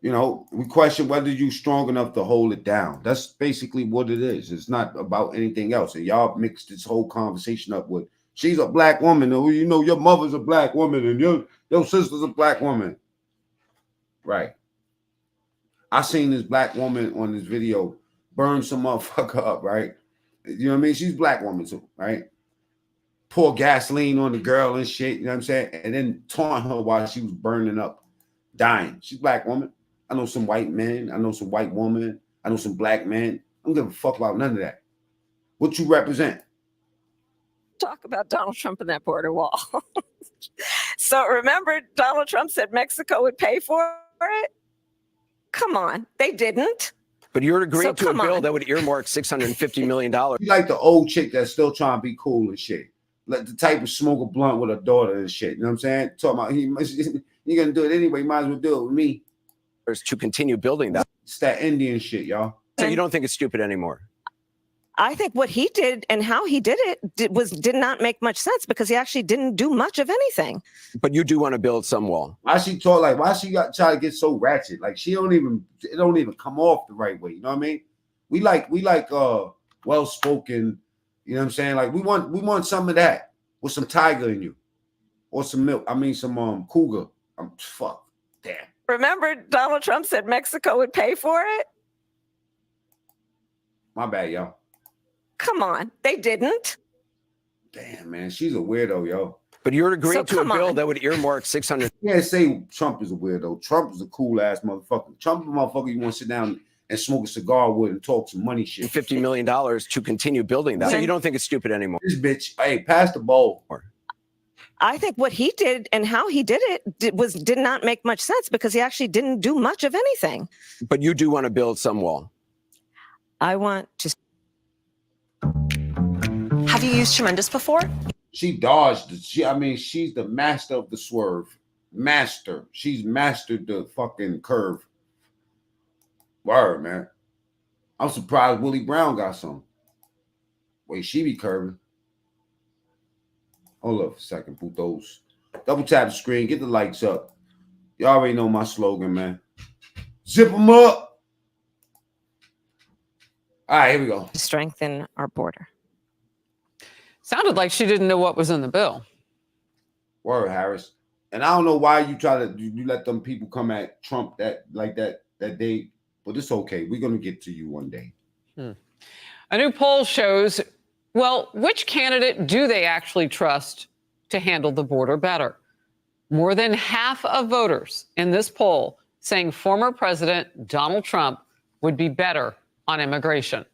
you know, we question whether you're strong enough to hold it down. That's basically what it is. It's not about anything else. And y'all mixed this whole conversation up with she's a black woman, or you know, your mother's a black woman, and your sister's a black woman. Right. I seen this black woman on this video burn some motherfucker up, right? You know what I mean? She's a black woman too, right? Pour gasoline on the girl and shit, you know what I'm saying? And then taunt her while she was burning up, dying. She's a black woman. I know some white men. I know some white women. I know some black men. I don't give a fuck about none of that. What you represent? Talk about Donald Trump and that border wall. So remember, Donald Trump said Mexico would pay for it? Come on, they didn't. But you're agreeing to a bill that would earmark $650 million. You like the old chick that's still trying to be cool and shit. Like the type of smoke a blunt with her daughter and shit. You know what I'm saying? Talking about you're going to do it anyway. Might as well do it with me. To continue building that. It's that Indian shit, y'all. So you don't think it's stupid anymore? I think what he did and how he did it did not make much sense, because he actually didn't do much of anything. But you do want to build some wall. Why she got try to get so ratchet? Like it don't even come off the right way. You know what I mean? We like well spoken. You know what I'm saying? Like we want some of that with some tiger in you, or some milk. I mean some cougar. Fuck, damn. Remember, Donald Trump said Mexico would pay for it? My bad, y'all. Come on, they didn't. Damn, man, she's a weirdo, yo. But you're agreeing to a bill that would earmark 600. You can't say Trump is a weirdo. Trump is a cool ass motherfucker. Trump is a motherfucker you want to sit down and smoke a cigar with and talk some money shit. $50 million to continue building that. So you don't think it's stupid anymore? This bitch, hey, pass the bowl. I think what he did and how he did it did not make much sense, because he actually didn't do much of anything. But you do want to build some wall. I want to. Have you used Tremendous before? She dodged it. She's the master of the swerve. Master. She's mastered the fucking curve. Word, man. I'm surprised Willie Brown got some. Wait, she be curving. Hold up a second, putos. Double tap the screen. Get the likes up. You already know my slogan, man. Zip them up. All right, here we go. Strengthen our border. Sounded like she didn't know what was in the bill. Word, Harris. And I don't know why you let them people come at Trump that day, but it's okay. We're gonna get to you one day. A new poll shows, well, which candidate do they actually trust to handle the border better? More than half of voters in this poll saying former President Donald Trump would be better on immigration.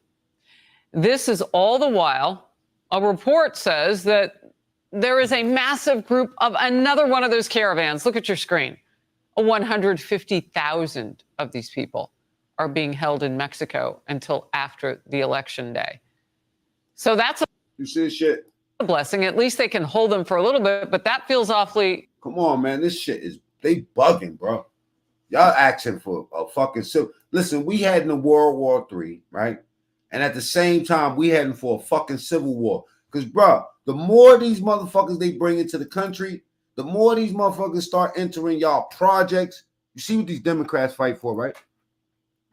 This is all the while a report says that there is a massive group of another one of those caravans. Look at your screen. 150,000 of these people are being held in Mexico until after the election day. So that's you see this shit? A blessing. At least they can hold them for a little bit, but that feels awfully. Come on, man. This shit they bugging, bro. Y'all asking for a fucking listen, we had in World War III, right? And at the same time, we heading for a fucking civil war. Because, bro, the more these motherfuckers they bring into the country, the more these motherfuckers start entering y'all projects. You see what these Democrats fight for, right?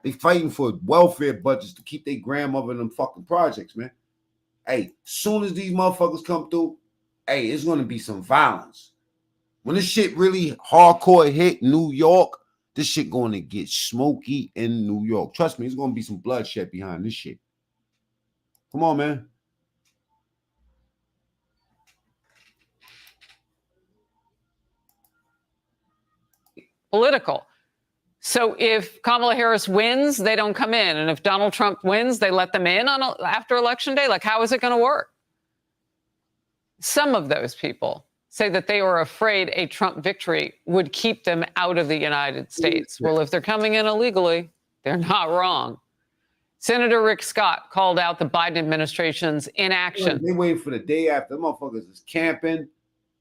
They fighting for welfare budgets to keep their grandmother in them fucking projects, man. Hey, soon as these motherfuckers come through, hey, it's going to be some violence. When this shit really hardcore hit New York, this shit going to get smoky in New York. Trust me, it's going to be some bloodshed behind this shit. Come on, man. Political. So if Kamala Harris wins, they don't come in. And if Donald Trump wins, they let them in after Election Day? Like, how is it going to work? Some of those people say that they are afraid a Trump victory would keep them out of the United States. Well, if they're coming in illegally, they're not wrong. Senator Rick Scott called out the Biden administration's inaction. They waiting for the day after. The motherfuckers is camping.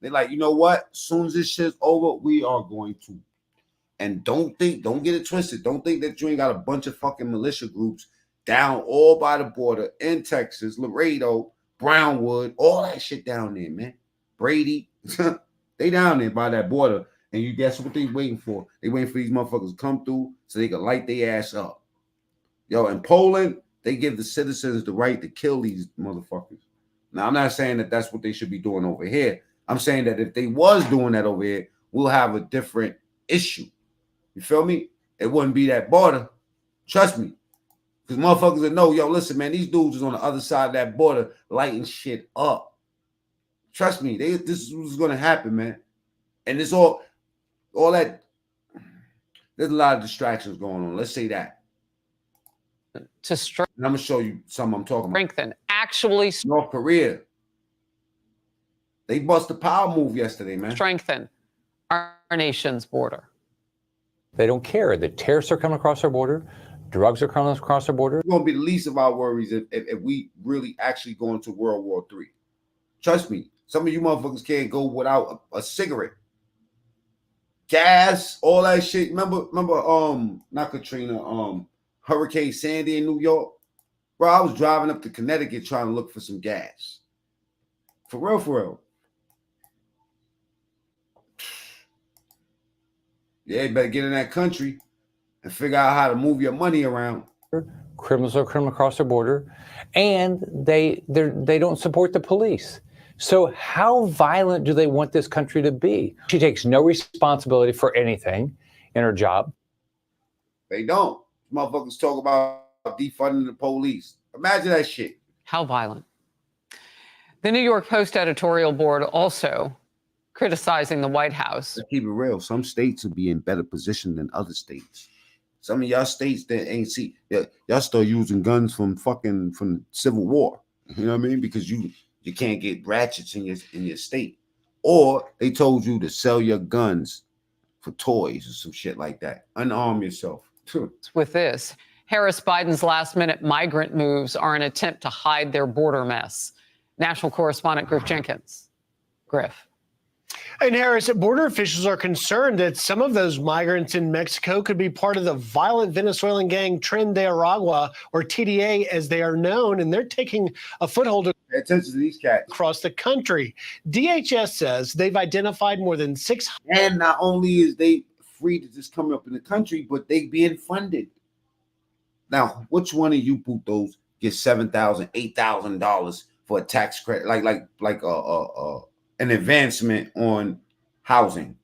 They're like, you know what? As soon as this shit's over, we are going to. And don't get it twisted. Don't think that you ain't got a bunch of fucking militia groups down all by the border in Texas, Laredo, Brownwood, all that shit down there, man. Brady, they down there by that border. And you guess what they waiting for? They waiting for these motherfuckers to come through so they can light their ass up. Yo, in Poland, they give the citizens the right to kill these motherfuckers. Now, I'm not saying that that's what they should be doing over here. I'm saying that if they was doing that over here, we'll have a different issue. You feel me? It wouldn't be that border. Trust me. Because motherfuckers that know, yo, listen, man, these dudes is on the other side of that border lighting shit up. Trust me, this is what's going to happen, man. And it's all that, there's a lot of distractions going on. Let's say that. To strengthen. And I'm going to show you something I'm talking about. Actually. North Korea. They bust a power move yesterday, man. Strengthen our nation's border. They don't care. The terrorists are coming across our border. Drugs are coming across our border. It's going to be the least of our worries if we really actually go into World War III. Trust me. Some of you motherfuckers can't go without a cigarette. Gas, all that shit. Remember, not Katrina, Hurricane Sandy in New York? Bro, I was driving up to Connecticut trying to look for some gas. For real. Yeah, you better get in that country and figure out how to move your money around. Criminals are coming across our border, and they don't support the police. So how violent do they want this country to be? She takes no responsibility for anything in her job. They don't. Motherfuckers talk about defunding the police. Imagine that shit. How violent. The New York Post editorial board also criticizing the White House. Let's keep it real. Some states will be in better position than other states. Some of y'all states that ain't see, y'all still using guns from the Civil War. You know what I mean? Because you can't get ratchets in your state. Or they told you to sell your guns for toys or some shit like that. Unarm yourself. With this, Harris Biden's last-minute migrant moves are an attempt to hide their border mess. National correspondent Griff Jenkins. Griff. And Harris, border officials are concerned that some of those migrants in Mexico could be part of the violent Venezuelan gang Tren de Aragua, or TDA as they are known, and they're taking a foothold Pay attention to these cats across the country. DHS says they've identified more than 600. And not only is they free to just come up in the country, but they being funded. Now, which one of you putos get $7,000, $8,000 for a tax credit, like an advancement on housing?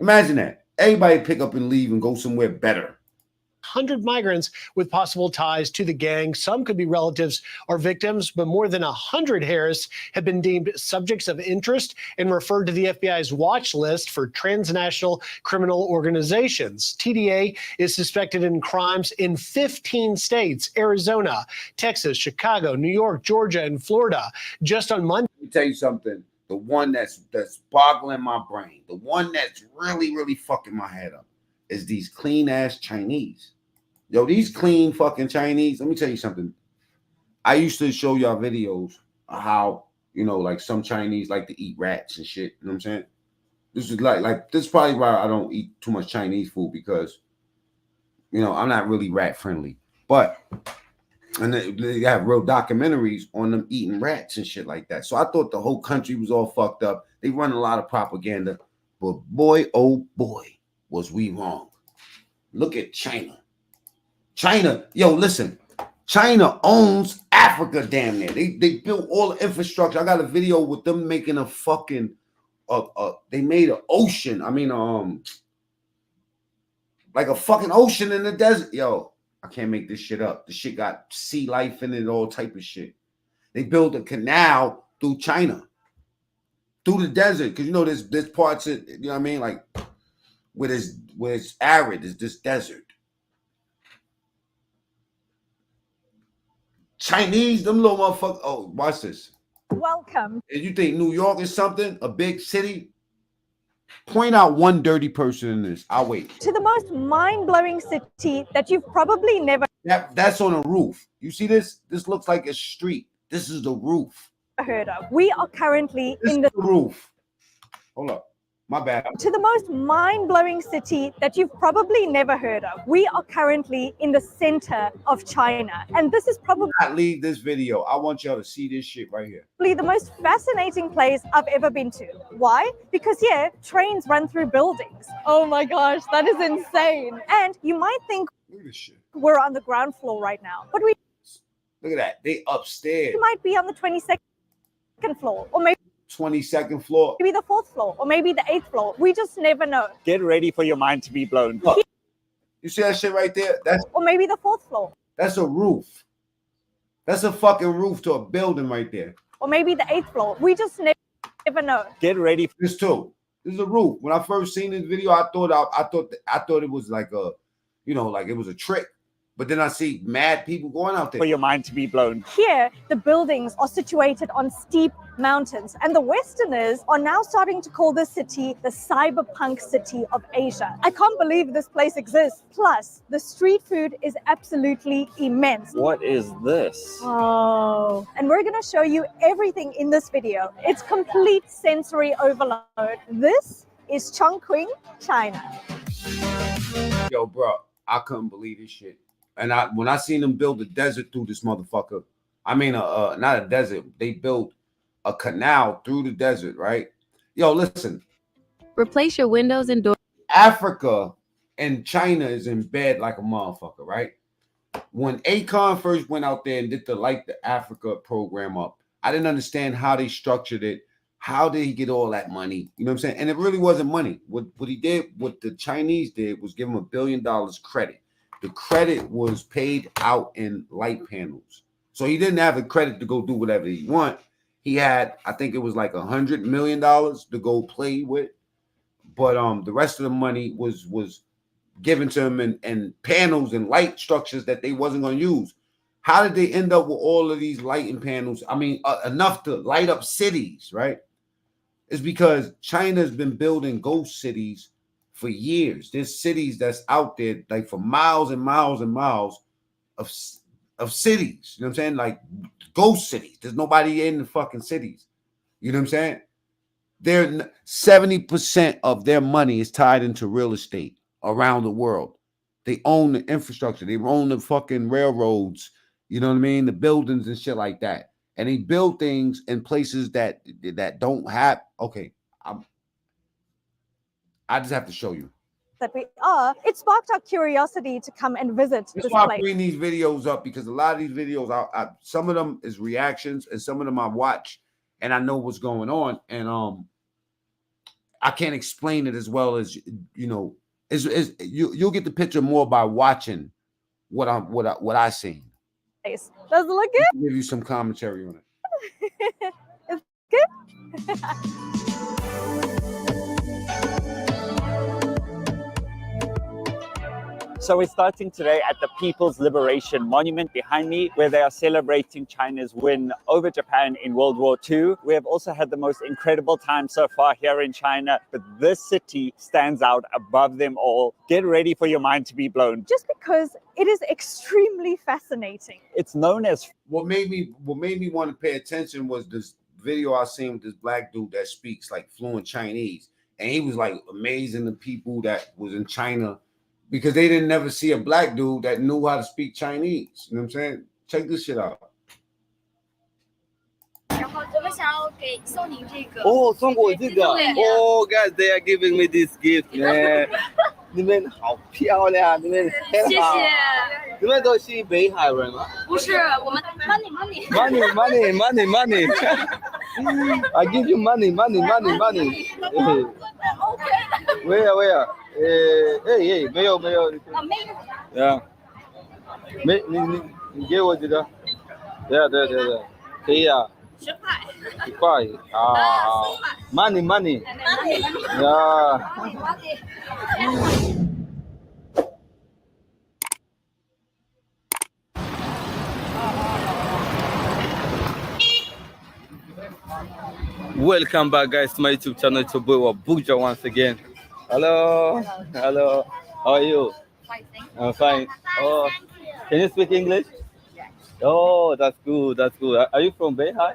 Imagine that. Everybody pick up and leave and go somewhere better. 100 migrants with possible ties to the gang. Some could be relatives or victims, but more than 100 Harris have been deemed subjects of interest and referred to the FBI's watch list for transnational criminal organizations. TDA is suspected in crimes in 15 states: Arizona, Texas, Chicago, New York, Georgia, and Florida. Just on Monday. Let me tell you something. The one that's boggling my brain, the one that's really, really fucking my head up, is these clean ass Chinese. Yo, these clean fucking Chinese. Let me tell you something. I used to show y'all videos of how, like some Chinese like to eat rats and shit. You know what I'm saying? This is this is probably why I don't eat too much Chinese food, because, I'm not really rat friendly. But, and they have real documentaries on them eating rats and shit like that. So I thought the whole country was all fucked up. They run a lot of propaganda. But boy, oh boy, was we wrong. Look at China. China, yo, listen. China owns Africa damn near. They built all the infrastructure. I got a video with them making a fucking they made an ocean. I mean like a fucking ocean in the desert. Yo, I can't make this shit up. The shit got sea life in it, all type of shit. They built a canal through China. Through the desert. Cause you know there's parts of, you know what I mean? Like where it's arid, is this desert. Chinese, them little motherfuckers. Oh, watch this. Welcome. If you think New York is something, a big city, point out one dirty person in this. I'll wait. To the most mind-blowing city that you've probably never That's on a roof. You see this? This looks like a street. This is the roof. heard of. We are currently This in is the the roof. Hold up. My bad. to the most mind-blowing city that you've probably never heard of. We are currently in the center of China. And this is probably Not leave this video. I want y'all to see this shit right here. the most fascinating place I've ever been to. Why? Because here, trains run through buildings. Oh my gosh, that is insane. And you might think Look at this shit. we're on the ground floor right now, but we Look at that. They upstairs. might be on the 22nd floor, or maybe 22nd floor. the 4th floor, or maybe the 8th floor. We just never know. Get ready for your mind to be blown. Look. You see that shit right there? Or maybe the 4th floor, That's a roof. That's a fucking roof to a building right there. or maybe the 8th floor. We just never know. Get ready. This too. This is a roof. When I first seen this video, I thought it was like a, you know, like it was a trick. But then I see mad people going out there. For your mind to be blown. Here, the buildings are situated on steep mountains, and the Westerners are now starting to call this city the cyberpunk city of Asia. I can't believe this place exists. Plus, the street food is absolutely immense. What is this? Oh, and we're going to show you everything in this video. It's complete sensory overload. This is Chongqing, China. Yo, bro, I couldn't believe this shit. And when I seen them build a desert through this motherfucker, I mean, not a desert. They built a canal through the desert, right? Yo, listen. Replace your windows and doors. Africa and China is in bed like a motherfucker, right? When Akon first went out there and did the Africa program up, I didn't understand how they structured it. How did he get all that money? You know what I'm saying? And it really wasn't money. What he did, what the Chinese did, was give him $1 billion credit. The credit was paid out in light panels. So he didn't have the credit to go do whatever he want. He had, I think it was like $100 million to go play with. But the rest of the money was given to him in panels and light structures that they wasn't going to use. How did they end up with all of these lighting panels? I mean, enough to light up cities, right? It's because China's been building ghost cities for years. There's cities that's out there like for miles and miles and miles of cities. You know what I'm saying? Like ghost cities. There's nobody in the fucking cities. You know what I'm saying? They're 70% of their money is tied into real estate around the world. They own the infrastructure. They own the fucking railroads. You know what I mean? The buildings and shit like that. And they build things in places that don't have. Okay, I just have to show you. That we are, it sparked our curiosity to come and visit That's this why I place. bring these videos up, because a lot of these videos, some of them is reactions, and some of them I watch and I know what's going on, and I can't explain it as well as you'll get the picture more by watching what I seen. Does it look good? I'll give you some commentary on it. It's good. So we're starting today at the People's Liberation Monument behind me, where they are celebrating China's win over Japan in World War II. We have also had the most incredible time so far here in China, but this city stands out above them all. Get ready for your mind to be blown. Just because it is extremely fascinating. It's known as... What made me want to pay attention was this video I seen with this black dude that speaks like fluent Chinese. And he was like amazing the people that was in China, because they didn't never see a black dude that knew how to speak Chinese. You know what I'm saying? Check this shit out. Oh, guys, they are giving me this gift, man. 你们好漂亮，你们很好。谢谢。你们都是北海人吗？不是，我们 money。 Money. I give you money. Where? 没有。没有。Yeah. 你给我几个？对，可以啊。10块。10块啊。Money. Yeah. Welcome back, guys, to my YouTube channel. It's your boy Wabuja once again. Hello. How are you? Fine, thank you. I'm fine. Oh, can you speak English? Oh, that's good. Are you from Beihai?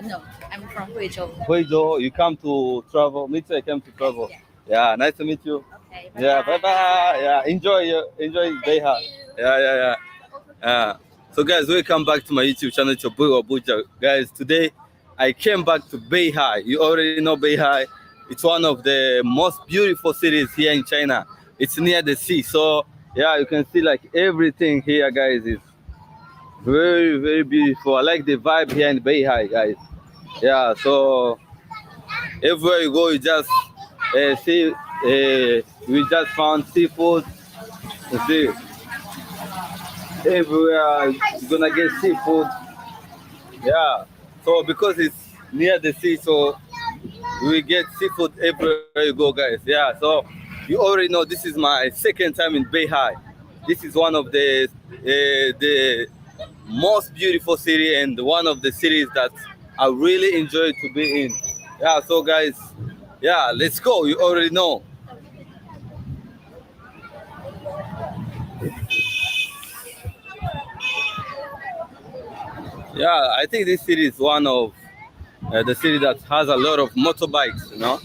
No, I'm from Huizhou. Huizhou. You come to travel? Me too. I came to travel. Yeah, nice to meet you. Okay. Yeah, bye. Yeah, enjoy Beihai. Yeah. So, guys, welcome back to my YouTube channel. It's your boy Wabuja. Guys, today I came back to Beihai. You already know Beihai. It's one of the most beautiful cities here in China. It's near the sea, so yeah, you can see like everything here, guys, is very, very beautiful. I like the vibe here in Beihai, guys. Yeah, so everywhere you go, you just see. We just found seafood. You see, everywhere you're gonna get seafood. Yeah. So because it's near the sea, so we get seafood everywhere you go, guys. Yeah, so you already know this is my second time in Beihai. This is one of the most beautiful city and one of the cities that I really enjoy to be in. Yeah, so guys, yeah, let's go. You already know. Yeah, I think this city is one of the city that has a lot of motorbikes, you know,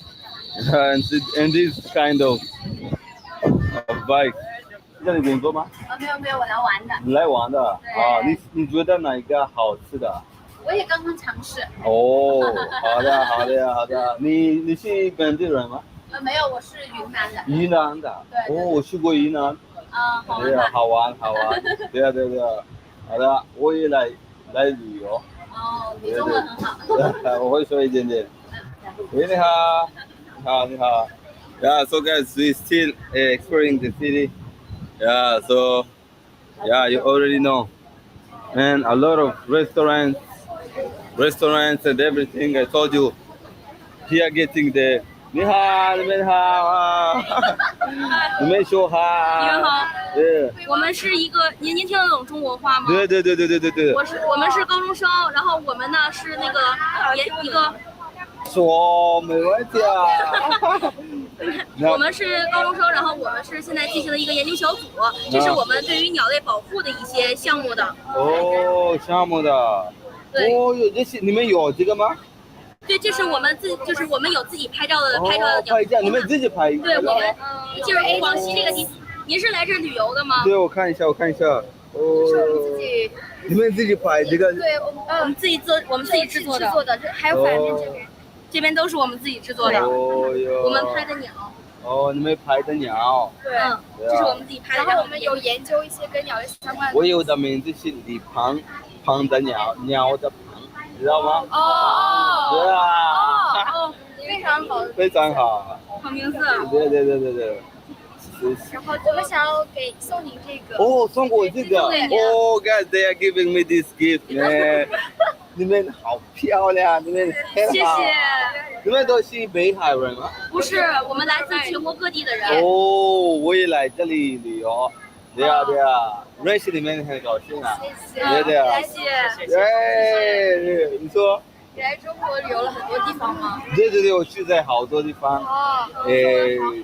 and this kind of bikes. 这里工作吗？没有，我来玩的。你来玩的啊？你觉得哪一个好吃的？我也刚刚尝试。哦，好的。你是本地人吗？没有，我是云南的。云南的。对。哦，我去过云南。好玩。对啊，好玩。对。好的，我也来旅游。哦，你中文很好。我会说一点点。喂，你好。Yeah, so guys, we still exploring the city. Yeah, so yeah, you already know, and a lot of restaurants and everything. I told you, here getting the 你好，你们好，你们说好。你们好。对。我们是一个，您听得懂中国话吗？对。我们是高中生，然后我们呢是那个一个。说没问题啊。我们是高中生，然后我们是现在进行了一个研究小组，这是我们对于鸟类保护的一些项目的。哦，项目的。对。哦，这些你们有这个吗？对，这是我们就是我们有自己拍照的拍照，你们自己拍。对，我们就是广西这个地。您是来这旅游的吗？对，我看一下。哦。这是我们自己。你们自己拍这个？对，我们自己制作的，这还有反面这边。这边都是我们自己制作的。哦哟。我们拍的鸟。哦，你们拍的鸟。对。这是我们自己拍的。然后我们有研究一些跟鸟类相关的。我有的名字是李庞，庞的鸟，鸟的庞，知道吗？哦。对啊。非常好。非常好。好名字。对。然后我们想要送你这个。哦，送我这个。Oh guys, they are giving me this gift, man. 你们好漂亮，你们很好。谢谢。你们都是北海人吗？不是，我们来自全国各地的人。哦，我也来这里旅游。对啊，认识你们很高兴啊。谢谢。对，你说。你来中国旅游了很多地方吗？对，我去在好多地方。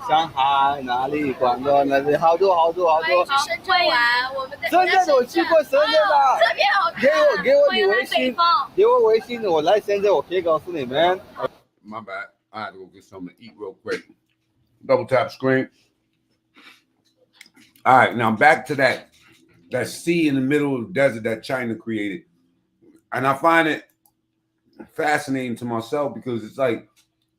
上海哪里，广州哪里，好多。去深圳玩，我们在深圳我去过深圳的。特别好看。给我你微信，我来深圳，我可以告诉你们。My bad. I had to go get something to eat real quick. Double tap screen. All right, now back to that sea in the middle of the desert that China created. And I find it fascinating to myself because it's like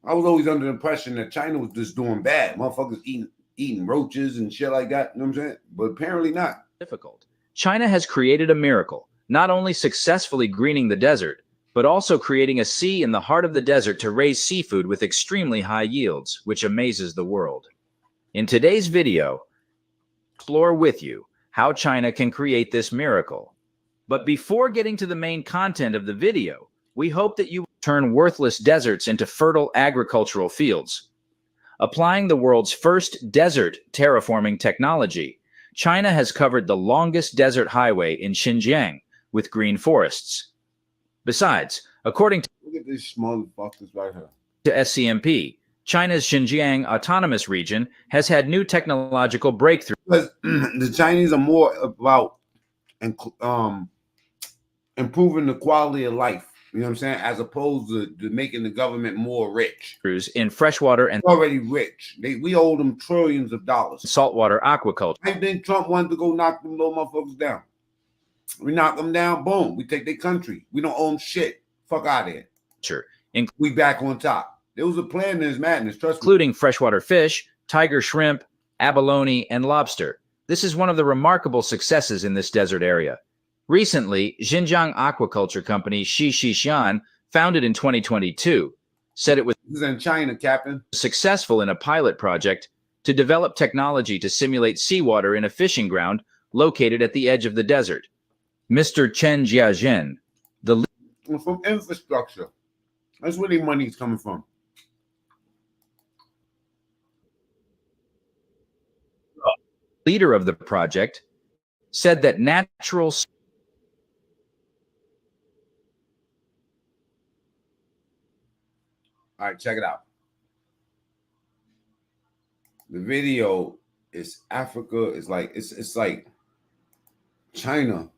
I was always under the impression that China was just doing bad. Motherfuckers eating eating roaches and shit like that. You know what I'm saying? But apparently not. Difficult. China has created a miracle, not only successfully greening the desert, but also creating a sea in the heart of the desert to raise seafood with extremely high yields, which amazes the world. In today's video, explore with you how China can create this miracle. But before getting to the main content of the video, we hope that you turn worthless deserts into fertile agricultural fields. Applying the world's first desert terraforming technology, China has covered the longest desert highway in Xinjiang with green forests. Besides, according to Look at these motherfuckers right here. SCMP, China's Xinjiang Autonomous Region has had new technological breakthroughs. Because the Chinese are more about improving the quality of life, you know what I'm saying, as opposed to making the government more rich. In freshwater and already rich. We owe them trillions of dollars. Saltwater aquaculture. I think Trump wanted to go knock them little motherfuckers down. We knock them down, boom. We take their country. We don't owe them shit. Fuck out of here. Sure. We back on top. There was a plan in this madness, trust me. Including freshwater fish, tiger shrimp, abalone, and lobster. This is one of the remarkable successes in this desert area. Recently, Xinjiang Aquaculture Company Xishixian, founded in 2022, said it was This is in China, Captain. Successful in a pilot project to develop technology to simulate seawater in a fishing ground located at the edge of the desert. Mr. Chen Jiazhen, the from infrastructure. That's where the money's coming from. leader of the project, said that natural All right, check it out. The video is Africa. It's like it's like China.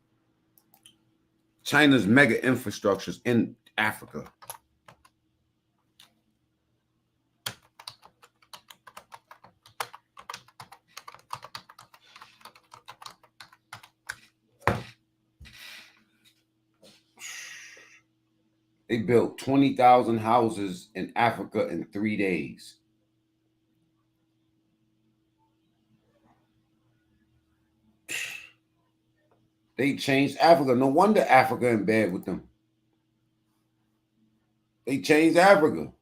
China's mega infrastructures in Africa. They built 20,000 houses in Africa in 3 days. They changed Africa. No wonder Africa in bed with them. They changed Africa.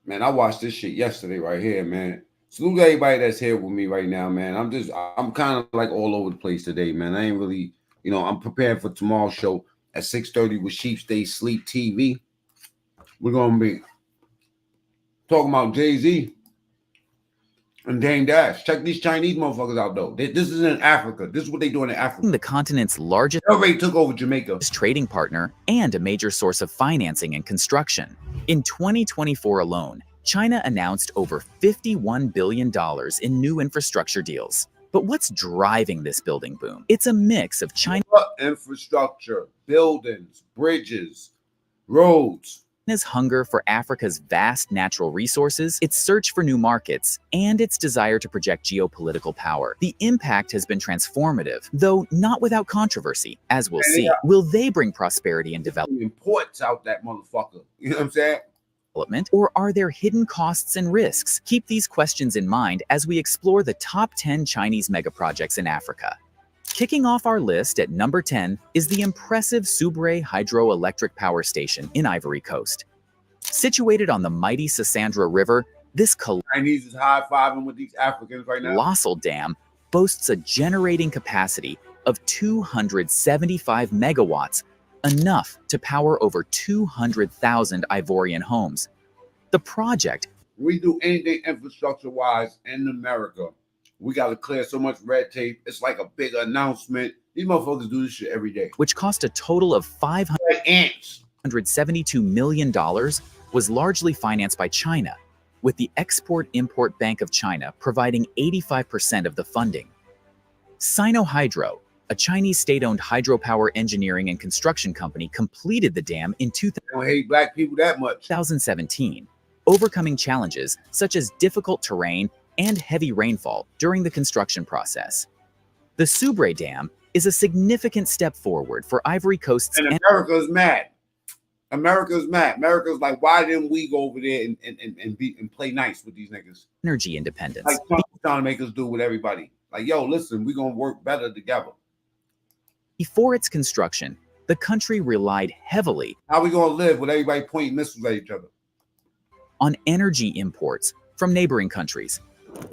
Man, I watched this shit yesterday right here, man. Salute to everybody that's here with me right now, man. I'm kind of like all over the place today, man. I ain't really, you know, I'm prepared for tomorrow's show at 6:30 with Sheep Stay Sleep TV. We're going to be talking about Jay-Z and Dame Dash. Check these Chinese motherfuckers out, though. This is in Africa. This is what they doing in Africa. The continent's largest they already took over Jamaica. Trading partner and a major source of financing and construction. In 2024 alone, China announced over $51 billion in new infrastructure deals. But what's driving this building boom? It's a mix of China's infrastructure, buildings, bridges, roads, hunger for Africa's vast natural resources, its search for new markets, and its desire to project geopolitical power. The impact has been transformative, though not without controversy, as we'll see. Will they bring prosperity and development? Imports out that motherfucker. You know what I'm saying? Or are there hidden costs and risks? Keep these questions in mind as we explore the top 10 Chinese megaprojects in Africa. Kicking off our list at number 10 is the impressive Subre Hydroelectric Power Station in Ivory Coast. Situated on the mighty Sassandra River, this Chinese is high-fiving with these Africans right now. colossal dam boasts a generating capacity of 275 megawatts, enough to power over 200,000 Ivorian homes. The project, we do anything infrastructure-wise in America, we got to clear so much red tape. It's like a big announcement. These motherfuckers do this shit every day. which cost a total of $572 million, was largely financed by China, with the Export-Import Bank of China providing 85% of the funding. Sinohydro, a Chinese state-owned hydropower engineering and construction company, completed the dam in They don't hate black people that much. 2017, overcoming challenges such as difficult terrain and heavy rainfall during the construction process. The Subre Dam is a significant step forward for Ivory Coast's And America's mad. America's mad. America's like, why didn't we go over there and play nice with these niggas? Energy independence. Like Trump's trying to make us do with everybody. Like, yo, listen, we're gonna work better together. Before its construction, the country relied heavily How we gonna live with everybody pointing missiles at each other? on energy imports from neighboring countries.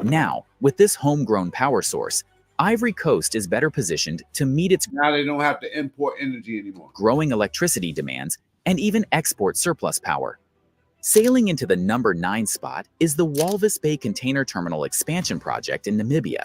Now, with this homegrown power source, Ivory Coast is better positioned to meet its Now they don't have to import energy anymore. growing electricity demands and even export surplus power. Sailing into the number 9 spot is the Walvis Bay Container Terminal Expansion Project in Namibia.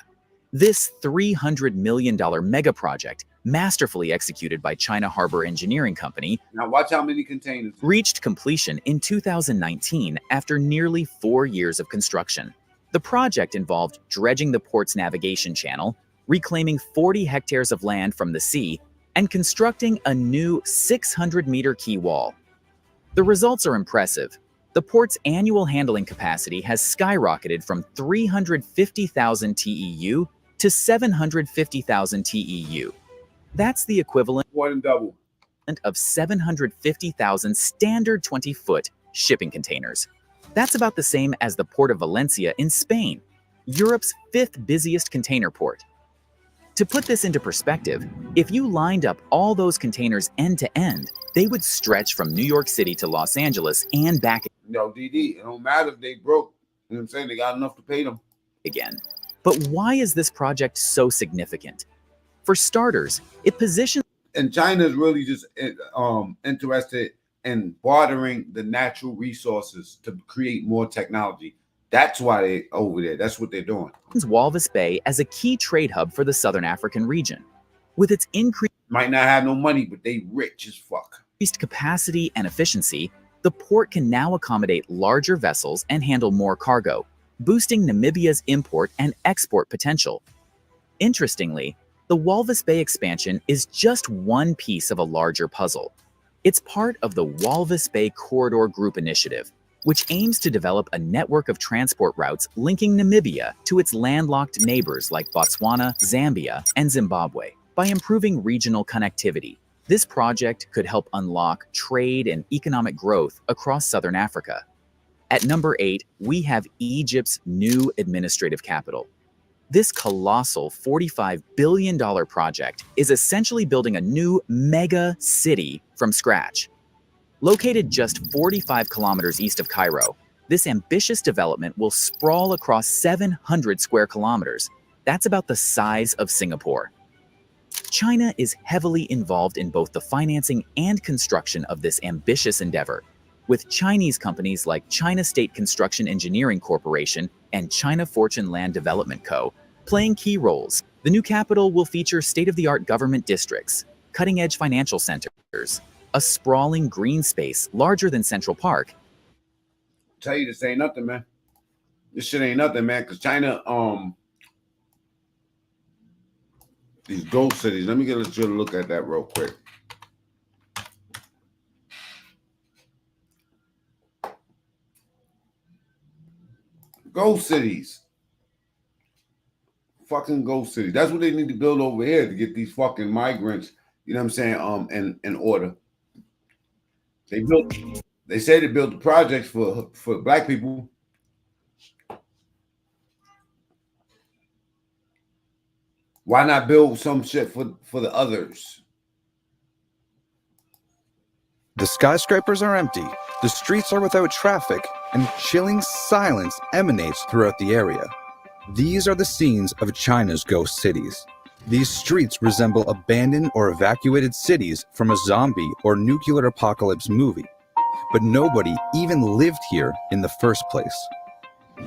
This $300 million mega project, masterfully executed by China Harbor Engineering Company, Now watch how many containers. reached completion in 2019 after nearly 4 years of construction. The project involved dredging the port's navigation channel, reclaiming 40 hectares of land from the sea, and constructing a new 600-meter quay wall. The results are impressive. The port's annual handling capacity has skyrocketed from 350,000 TEU to 750,000 TEU. That's the equivalent More than double. of 750,000 standard 20-foot shipping containers. That's about the same as the Port of Valencia in Spain, Europe's 5th busiest container port. To put this into perspective, if you lined up all those containers end to end, they would stretch from New York City to Los Angeles and back Yo, DD, it don't matter if they broke. You know what I'm saying? They got enough to pay them. again. But why is this project so significant? For starters, it positions And China is really just interested in bartering the natural resources to create more technology. That's why they over there. That's what they're doing. Walvis Bay as a key trade hub for the Southern African region. With its increased Might not have no money, but they rich as fuck. capacity and efficiency, the port can now accommodate larger vessels and handle more cargo, boosting Namibia's import and export potential. Interestingly, the Walvis Bay expansion is just one piece of a larger puzzle. It's part of the Walvis Bay Corridor Group initiative, which aims to develop a network of transport routes linking Namibia to its landlocked neighbors like Botswana, Zambia, and Zimbabwe. By improving regional connectivity, this project could help unlock trade and economic growth across Southern Africa. At number 8, we have Egypt's new administrative capital. This colossal $45 billion project is essentially building a new mega city from scratch. Located just 45 kilometers east of Cairo, this ambitious development will sprawl across 700 square kilometers. That's about the size of Singapore. China is heavily involved in both the financing and construction of this ambitious endeavor, with Chinese companies like China State Construction Engineering Corporation and China Fortune Land Development Co. playing key roles. The new capital will feature state-of-the-art government districts, cutting-edge financial centers, a sprawling green space larger than Central Park. Tell you this ain't nothing, man. This shit ain't nothing, man. Cause China, these ghost cities. Let me get a look at that real quick. Ghost cities. Fucking ghost cities. That's what they need to build over here to get these fucking migrants, you know what I'm saying, in order. They say they built the projects for black people. Why not build some shit for the others? The skyscrapers are empty, the streets are without traffic, and chilling silence emanates throughout the area. These are the scenes of China's ghost cities. These streets resemble abandoned or evacuated cities from a zombie or nuclear apocalypse movie. But nobody even lived here in the first place.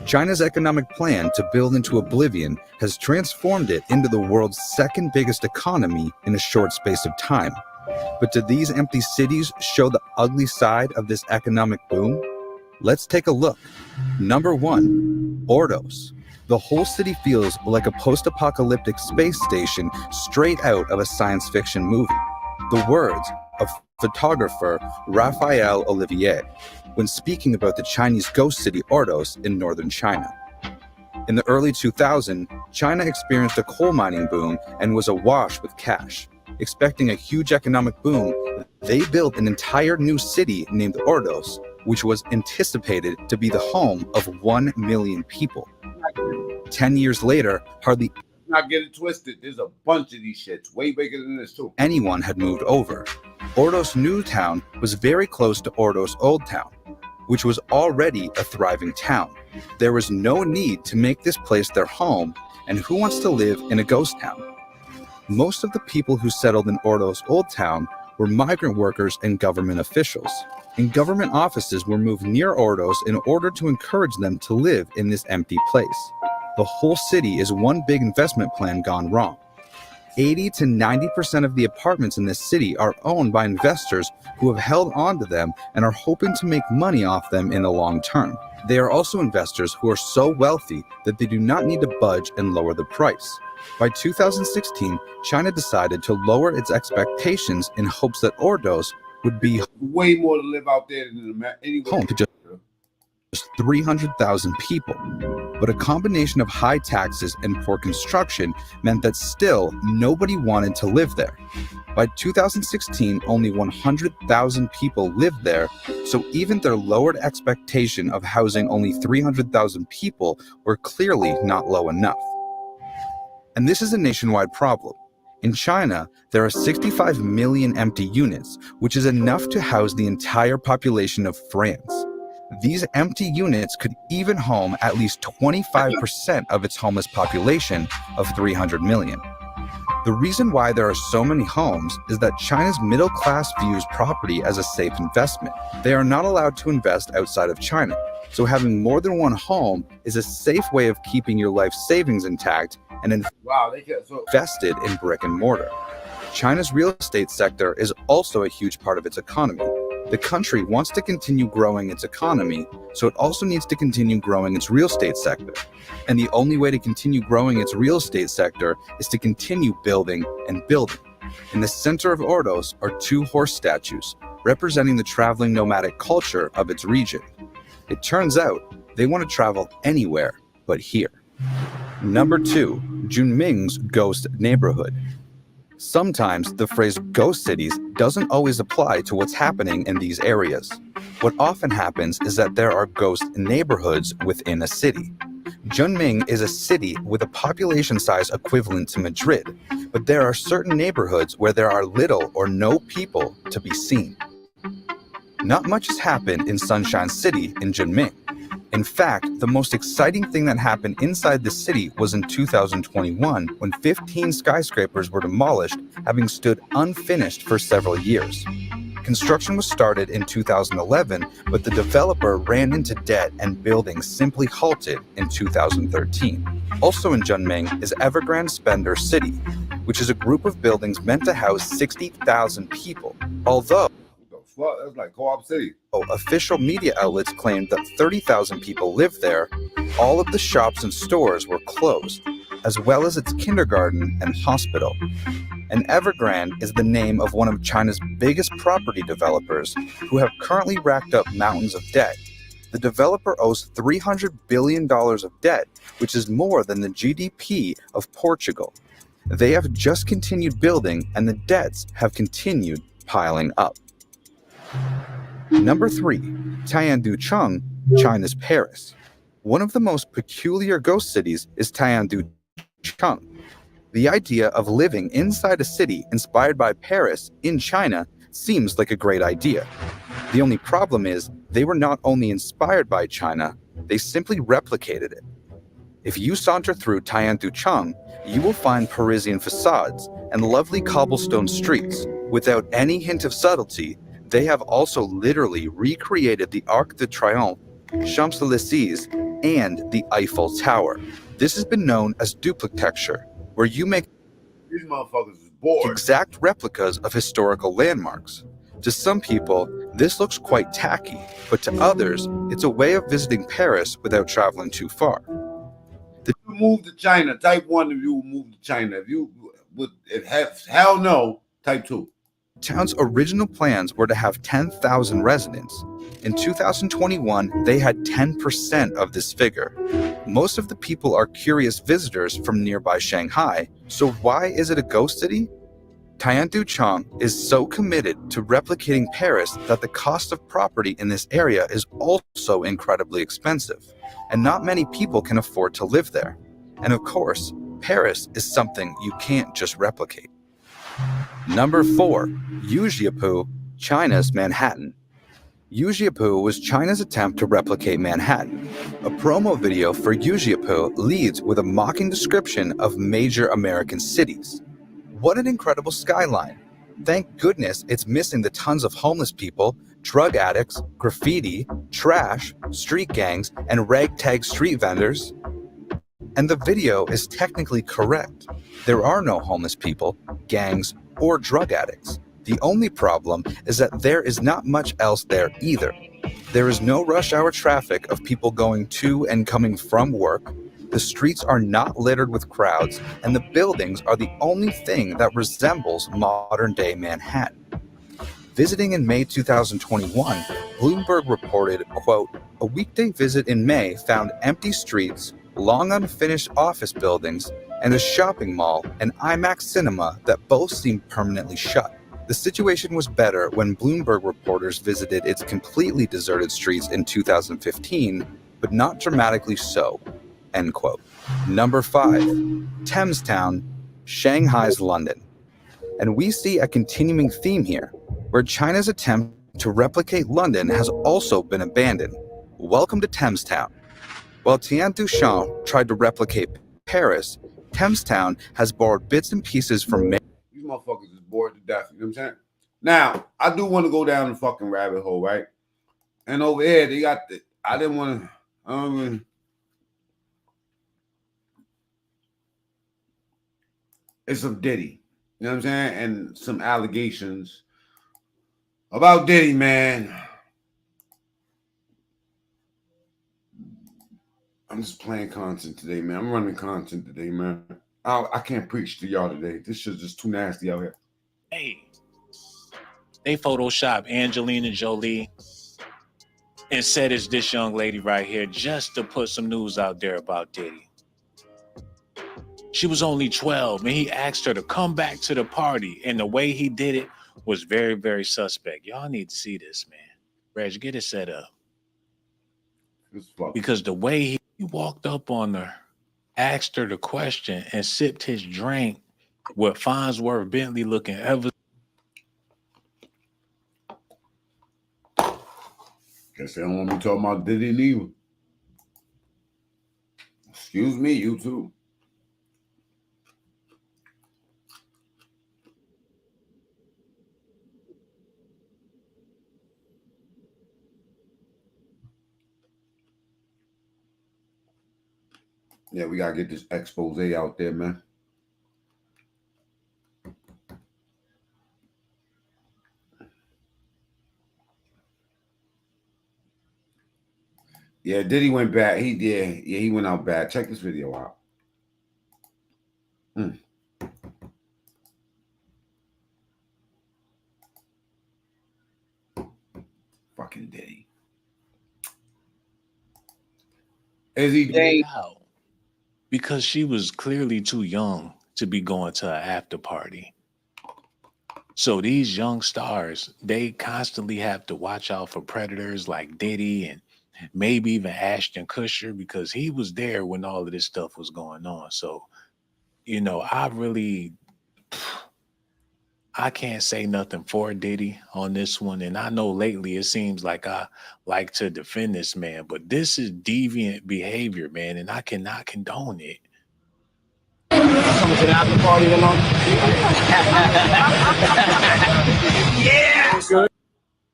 China's economic plan to build into oblivion has transformed it into the world's second biggest economy in a short space of time. But do these empty cities show the ugly side of this economic boom? Let's take a look. Number 1, Ordos. The whole city feels like a post-apocalyptic space station straight out of a science fiction movie. The words of photographer Raphael Olivier when speaking about the Chinese ghost city Ordos in northern China. In the early 2000s, China experienced a coal mining boom and was awash with cash. Expecting a huge economic boom, They built an entire new city named Ordos, which was anticipated to be the home of 1 million people. 10 years later, hardly Not get it twisted. There's a bunch of these shits way bigger than this too. anyone had moved over. Ordos New Town was very close to Ordos Old Town, which was already a thriving town. There was no need to make this place their home, and who wants to live in a ghost town? Most of the people who settled in Ordos Old Town were migrant workers and government officials, and government offices were moved near Ordos in order to encourage them to live in this empty place. The whole city is one big investment plan gone wrong. 80 to 90% of the apartments in this city are owned by investors who have held on to them and are hoping to make money off them in the long term. They are also investors who are so wealthy that they do not need to budge and lower the price. By 2016, China decided to lower its expectations in hopes that Ordos would be way more to live out there than anywhere. Home to just 300,000 people. But a combination of high taxes and poor construction meant that still nobody wanted to live there. By 2016, only 100,000 people lived there, so even their lowered expectation of housing only 300,000 people were clearly not low enough. And this is a nationwide problem. In China, there are 65 million empty units, which is enough to house the entire population of France. These empty units could even home at least 25% of its homeless population of 300 million. The reason why there are so many homes is that China's middle class views property as a safe investment. They are not allowed to invest outside of China, so having more than one home is a safe way of keeping your life savings intact and invested in brick and mortar. China's real estate sector is also a huge part of its economy. The country wants to continue growing its economy, so it also needs to continue growing its real estate sector. And the only way to continue growing its real estate sector is to continue building and building. In the center of Ordos are 2 horse statues, representing the traveling nomadic culture of its region. It turns out they want to travel anywhere but here. Number 2, Junming's ghost neighborhood. Sometimes the phrase ghost cities doesn't always apply to what's happening in these areas. What often happens is that there are ghost neighborhoods within a city. Junming is a city with a population size equivalent to Madrid, but there are certain neighborhoods where there are little or no people to be seen. Not much has happened in Sunshine City in Junming. In fact, the most exciting thing that happened inside the city was in 2021 when 15 skyscrapers were demolished, having stood unfinished for several years. Construction was started in 2011, but the developer ran into debt and buildings simply halted in 2013. Also in Junming is Evergrande Spender City, which is a group of buildings meant to house 60,000 people, although that's like Co-op City. Official media outlets claimed that 30,000 people lived there. All of the shops and stores were closed, as well as its kindergarten and hospital. And Evergrande is the name of one of China's biggest property developers who have currently racked up mountains of debt. The developer owes $300 billion of debt, which is more than the GDP of Portugal. They have just continued building, and the debts have continued piling up. Number 3, Tianducheng, China's Paris. One of the most peculiar ghost cities is Tianducheng. The idea of living inside a city inspired by Paris in China seems like a great idea. The only problem is they were not only inspired by China, they simply replicated it. If you saunter through Tianducheng, you will find Parisian facades and lovely cobblestone streets. Without any hint of subtlety, they have also literally recreated the Arc de Triomphe, Champs-Élysées, and the Eiffel Tower. This has been known as duplictecture, where you make these motherfuckers is bored. Exact replicas of historical landmarks. To some people, this looks quite tacky, but to others, it's a way of visiting Paris without traveling too far. If you move to China, type 1 if you will move to China. Hell no, type 2. Town's original plans were to have 10,000 residents. In 2021, they had 10% of this figure. Most of the people are curious visitors from nearby Shanghai, so why is it a ghost city? Tiandu Chong is so committed to replicating Paris that the cost of property in this area is also incredibly expensive, and not many people can afford to live there. And of course, Paris is something you can't just replicate. Number 4, Ujiapu, China's Manhattan. Ujiapu was China's attempt to replicate Manhattan. A promo video for Ujiapu leads with a mocking description of major American cities. What an incredible skyline. Thank goodness it's missing the tons of homeless people, drug addicts, graffiti, trash, street gangs, and ragtag street vendors. And the video is technically correct. There are no homeless people, gangs, or drug addicts. The only problem is that there is not much else there either. There is no rush hour traffic of people going to and coming from work. The streets are not littered with crowds, and the buildings are the only thing that resembles modern-day Manhattan. Visiting in May 2021, Bloomberg reported, quote, "A weekday visit in May found empty streets, long unfinished office buildings, and a shopping mall and IMAX cinema that both seemed permanently shut. The situation was better when Bloomberg reporters visited its completely deserted streets in 2015, but not dramatically so." End quote. Number 5, Thamestown, Shanghai's London. And we see a continuing theme here, where China's attempt to replicate London has also been abandoned. Welcome to Thamestown. While Tiandu Shan tried to replicate Paris, Thamestown has borrowed bits and pieces from These motherfuckers is bored to death, you know what I'm saying? Now, I do want to go down the fucking rabbit hole, right? And over here, they got the, I didn't want to, it's some Diddy, you know what I'm saying? And some allegations about Diddy, man. I'm just playing content today, man. I'm running content today, man. I can't preach to y'all today. This shit's just too nasty out here. Hey, they photoshopped Angelina Jolie and said it's this young lady right here just to put some news out there about Diddy. She was only 12 and he asked her to come back to the party, and the way he did it was very, very suspect. Y'all need to see this, man. Reg, get it set up. Because the way he walked up on her, asked her the question, and sipped his drink with Farnsworth Bentley looking ever. Guess they don't want me talking about Diddy neither. Excuse me, you too. Yeah, we gotta get this expose out there, man. Yeah, Diddy went bad. He did. Yeah, he went out bad. Check this video out. Fucking Diddy. Is he dead? Because she was clearly too young to be going to an after party. So these young stars, they constantly have to watch out for predators like Diddy and maybe even Ashton Kutcher, because he was there when all of this stuff was going on. So, you know, I can't say nothing for Diddy on this one. And I know lately it seems like I like to defend this man, but this is deviant behavior, man, and I cannot condone it. Coming to the after party alone? Yeah!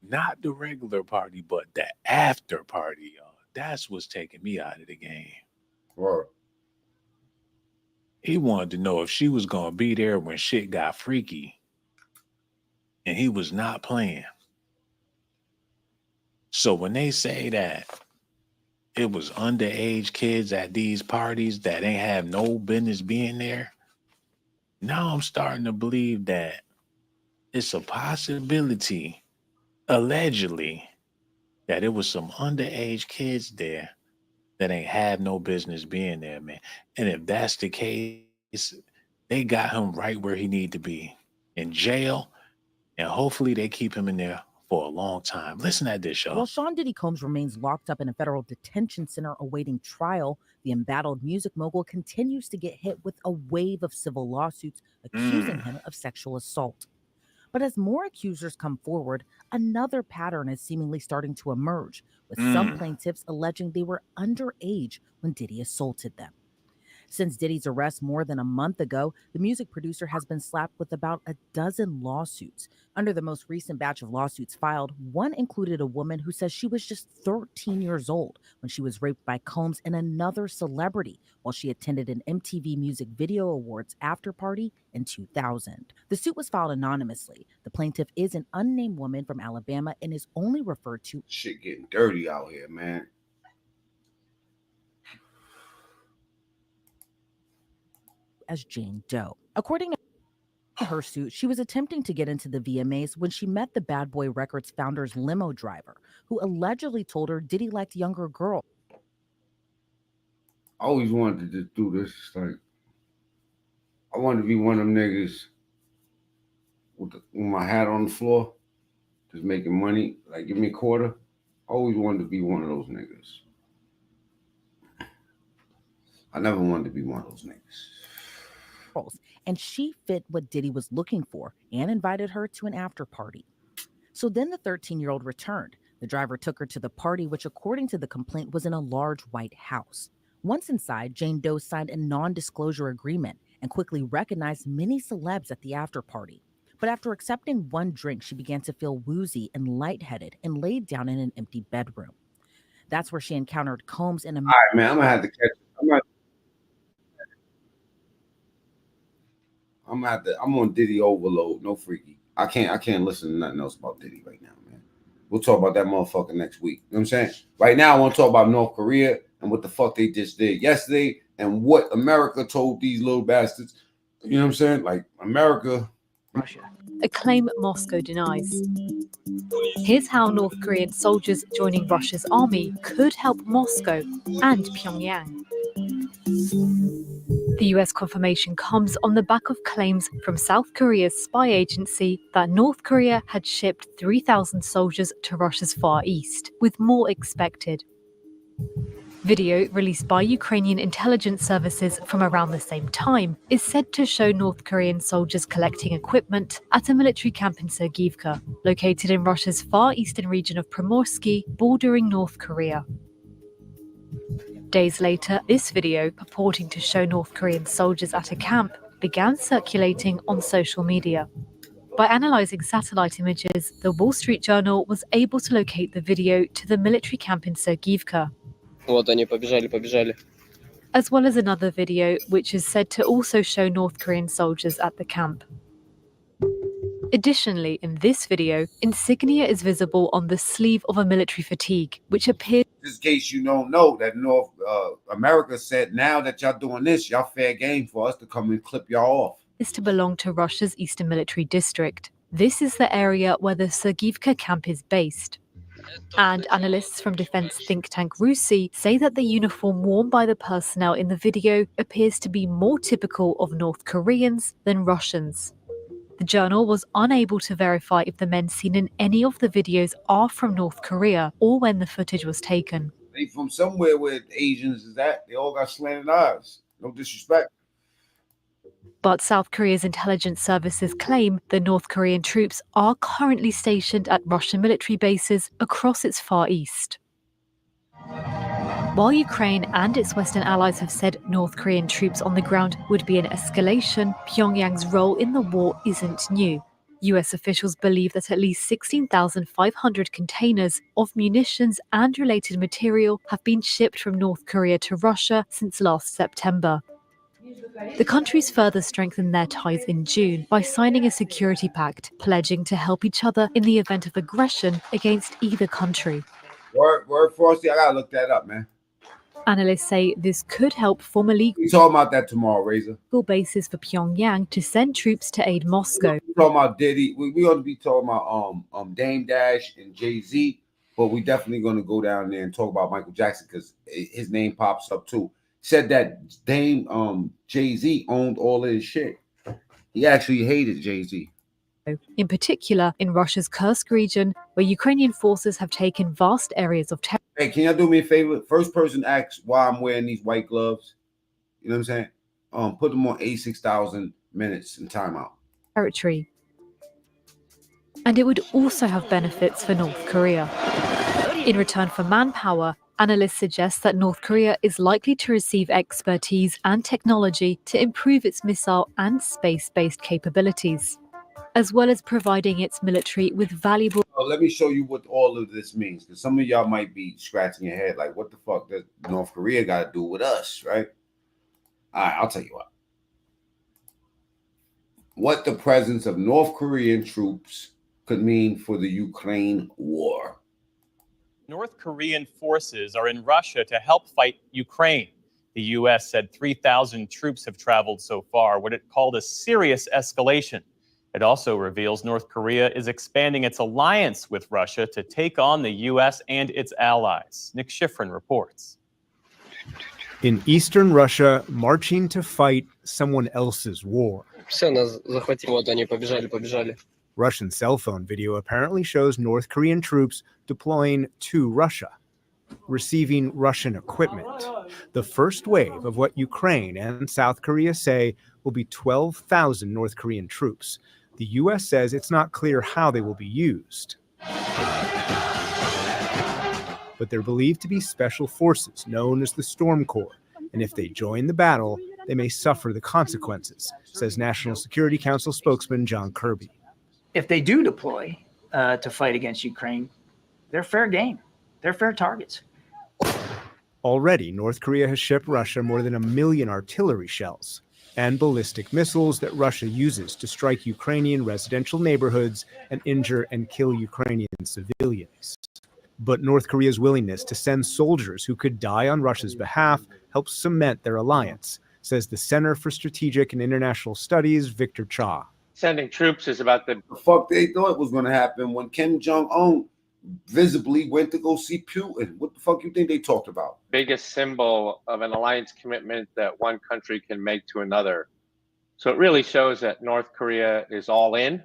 Not the regular party, but the after party, y'all. That's what's taking me out of the game. Right. He wanted to know if she was going to be there when shit got freaky. And he was not playing. So when they say that it was underage kids at these parties that ain't have no business being there, now I'm starting to believe that it's a possibility, allegedly, that it was some underage kids there that ain't have no business being there, man. And if that's the case, they got him right where he need to be. in jail, and hopefully they keep him in there for a long time. Listen at this, y'all. While Sean Diddy Combs remains locked up in a federal detention center awaiting trial, the embattled music mogul continues to get hit with a wave of civil lawsuits accusing him of sexual assault. But as more accusers come forward, another pattern is seemingly starting to emerge, with some plaintiffs alleging they were underage when Diddy assaulted them. Since Diddy's arrest more than a month ago, the music producer has been slapped with about a dozen lawsuits. Under the most recent batch of lawsuits filed, one included a woman who says she was just 13 years old when she was raped by Combs and another celebrity while she attended an MTV Music Video Awards after party in 2000. The suit was filed anonymously. The plaintiff is an unnamed woman from Alabama and is only referred to. Shit getting dirty out here, man. As Jane Doe. According to her suit, she was attempting to get into the VMAs when she met the Bad Boy Records founder's limo driver, who allegedly told her Diddy liked younger girls. I always wanted to do this. Like, I wanted to be one of them niggas with my hat on the floor, just making money. Like, give me a quarter. I always wanted to be one of those niggas. I never wanted to be one of those niggas. And she fit what Diddy was looking for and invited her to an after party. So then the 13-year-old returned. The driver took her to the party, which according to the complaint was in a large white house. Once inside, Jane Doe signed a non-disclosure agreement and quickly recognized many celebs at the after party. But after accepting one drink, she began to feel woozy and lightheaded and laid down in an empty bedroom. That's where she encountered Combs and a... All right, man, I'm gonna have to catch it. I'm on Diddy overload. No freaky. I can't listen to nothing else about Diddy right now, man. We'll talk about that motherfucker next week. You know what I'm saying? Right now, I want to talk about North Korea and what the fuck they just did yesterday and what America told these little bastards. You know what I'm saying? Like, America. Russia. A claim Moscow denies. Here's how North Korean soldiers joining Russia's army could help Moscow and Pyongyang. The US confirmation comes on the back of claims from South Korea's spy agency that North Korea had shipped 3,000 soldiers to Russia's Far East, with more expected. Video released by Ukrainian intelligence services from around the same time is said to show North Korean soldiers collecting equipment at a military camp in Sergivka, located in Russia's far eastern region of Primorsky, bordering North Korea. Days later, this video, purporting to show North Korean soldiers at a camp, began circulating on social media. By analyzing satellite images, the Wall Street Journal was able to locate the video to the military camp in Sergivka. Вот они, побежали. As well as another video, which is said to also show North Korean soldiers at the camp. Additionally, in this video, insignia is visible on the sleeve of a military fatigue, which appears... Just in case you don't know, that North America said, now that y'all doing this, y'all fair game for us to come and clip y'all off. ...is to belong to Russia's Eastern Military District. This is the area where the Sergivka camp is based. And analysts from defense think tank Rusi say that the uniform worn by the personnel in the video appears to be more typical of North Koreans than Russians. The journal was unable to verify if the men seen in any of the videos are from North Korea or when the footage was taken. They from somewhere where Asians is at. They all got slanted eyes. No disrespect. But South Korea's intelligence services claim the North Korean troops are currently stationed at Russian military bases across its Far East. While Ukraine and its Western allies have said North Korean troops on the ground would be an escalation, Pyongyang's role in the war isn't new. US officials believe that at least 16,500 containers of munitions and related material have been shipped from North Korea to Russia since last September. The countries further strengthened their ties in June by signing a security pact, pledging to help each other in the event of aggression against either country. Word Frosty, I gotta look that up, man. Analysts say this could help form a legal about that tomorrow, Razor. basis for Pyongyang to send troops to aid Moscow. We talking about Diddy. We ought to be talking about Dame Dash and Jay-Z, but we definitely gonna go down there and talk about Michael Jackson because his name pops up too. Said that Dame Jay-Z owned all of his shit. He actually hated Jay-Z. in particular in Russia's Kursk region, where Ukrainian forces have taken vast areas of territory. Hey, can y'all do me a favor? First person asks why I'm wearing these white gloves. You know what I'm saying? Put them on 86,000 minutes in timeout. And it would also have benefits for North Korea. In return for manpower, analysts suggest that North Korea is likely to receive expertise and technology to improve its missile and space-based capabilities, as well as providing its military with valuable... Let me show you what all of this means, because some of y'all might be scratching your head like, what the fuck does North Korea got to do with us, right? All right, I'll tell you what the presence of North Korean troops could mean for the Ukraine war. North Korean forces are in Russia to help fight Ukraine. The U.S. said 3,000 troops have traveled so far, what it called a serious escalation. It also reveals North Korea is expanding its alliance with Russia to take on the U.S. and its allies. Nick Schifrin reports. In eastern Russia, marching to fight someone else's war. Russian cell phone video apparently shows North Korean troops deploying to Russia, receiving Russian equipment. The first wave of what Ukraine and South Korea say will be 12,000 North Korean troops. The U.S. says it's not clear how they will be used. But they're believed to be special forces known as the Storm Corps, and if they join the battle, they may suffer the consequences, says National Security Council spokesman John Kirby. If they do deploy to fight against Ukraine, they're fair game. They're fair targets. Already, North Korea has shipped Russia more than 1 million artillery shells and ballistic missiles that Russia uses to strike Ukrainian residential neighborhoods and injure and kill Ukrainian civilians. But North Korea's willingness to send soldiers who could die on Russia's behalf helps cement their alliance, says the Center for Strategic and International Studies, Victor Cha. Sending troops is about the fuck they thought was going to happen when Kim Jong-un visibly went to go see Putin. What the fuck you think they talked about? biggest symbol of an alliance commitment that one country can make to another. So it really shows that North Korea is all in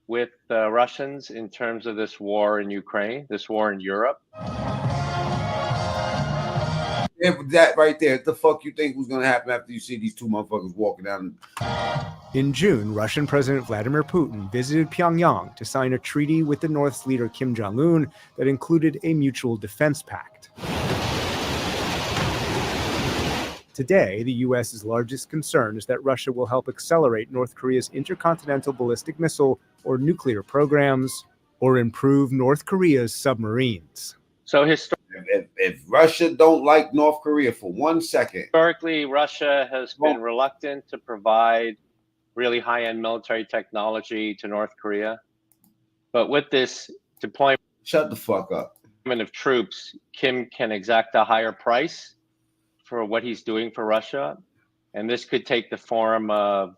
with the Russians in terms of this war in Ukraine, this war in Europe. That right there, what the fuck you think was going to happen after you see these two motherfuckers walking down? In June, Russian President Vladimir Putin visited Pyongyang to sign a treaty with the North's leader Kim Jong-un that included a mutual defense pact. Today, the U.S.'s largest concern is that Russia will help accelerate North Korea's intercontinental ballistic missile or nuclear programs, or improve North Korea's submarines. So if Russia don't like North Korea for 1 second. Historically, Russia has been reluctant to provide really high-end military technology to North Korea. But with this deployment Shut the fuck up. of troops, Kim can exact a higher price for what he's doing for Russia. And this could take the form of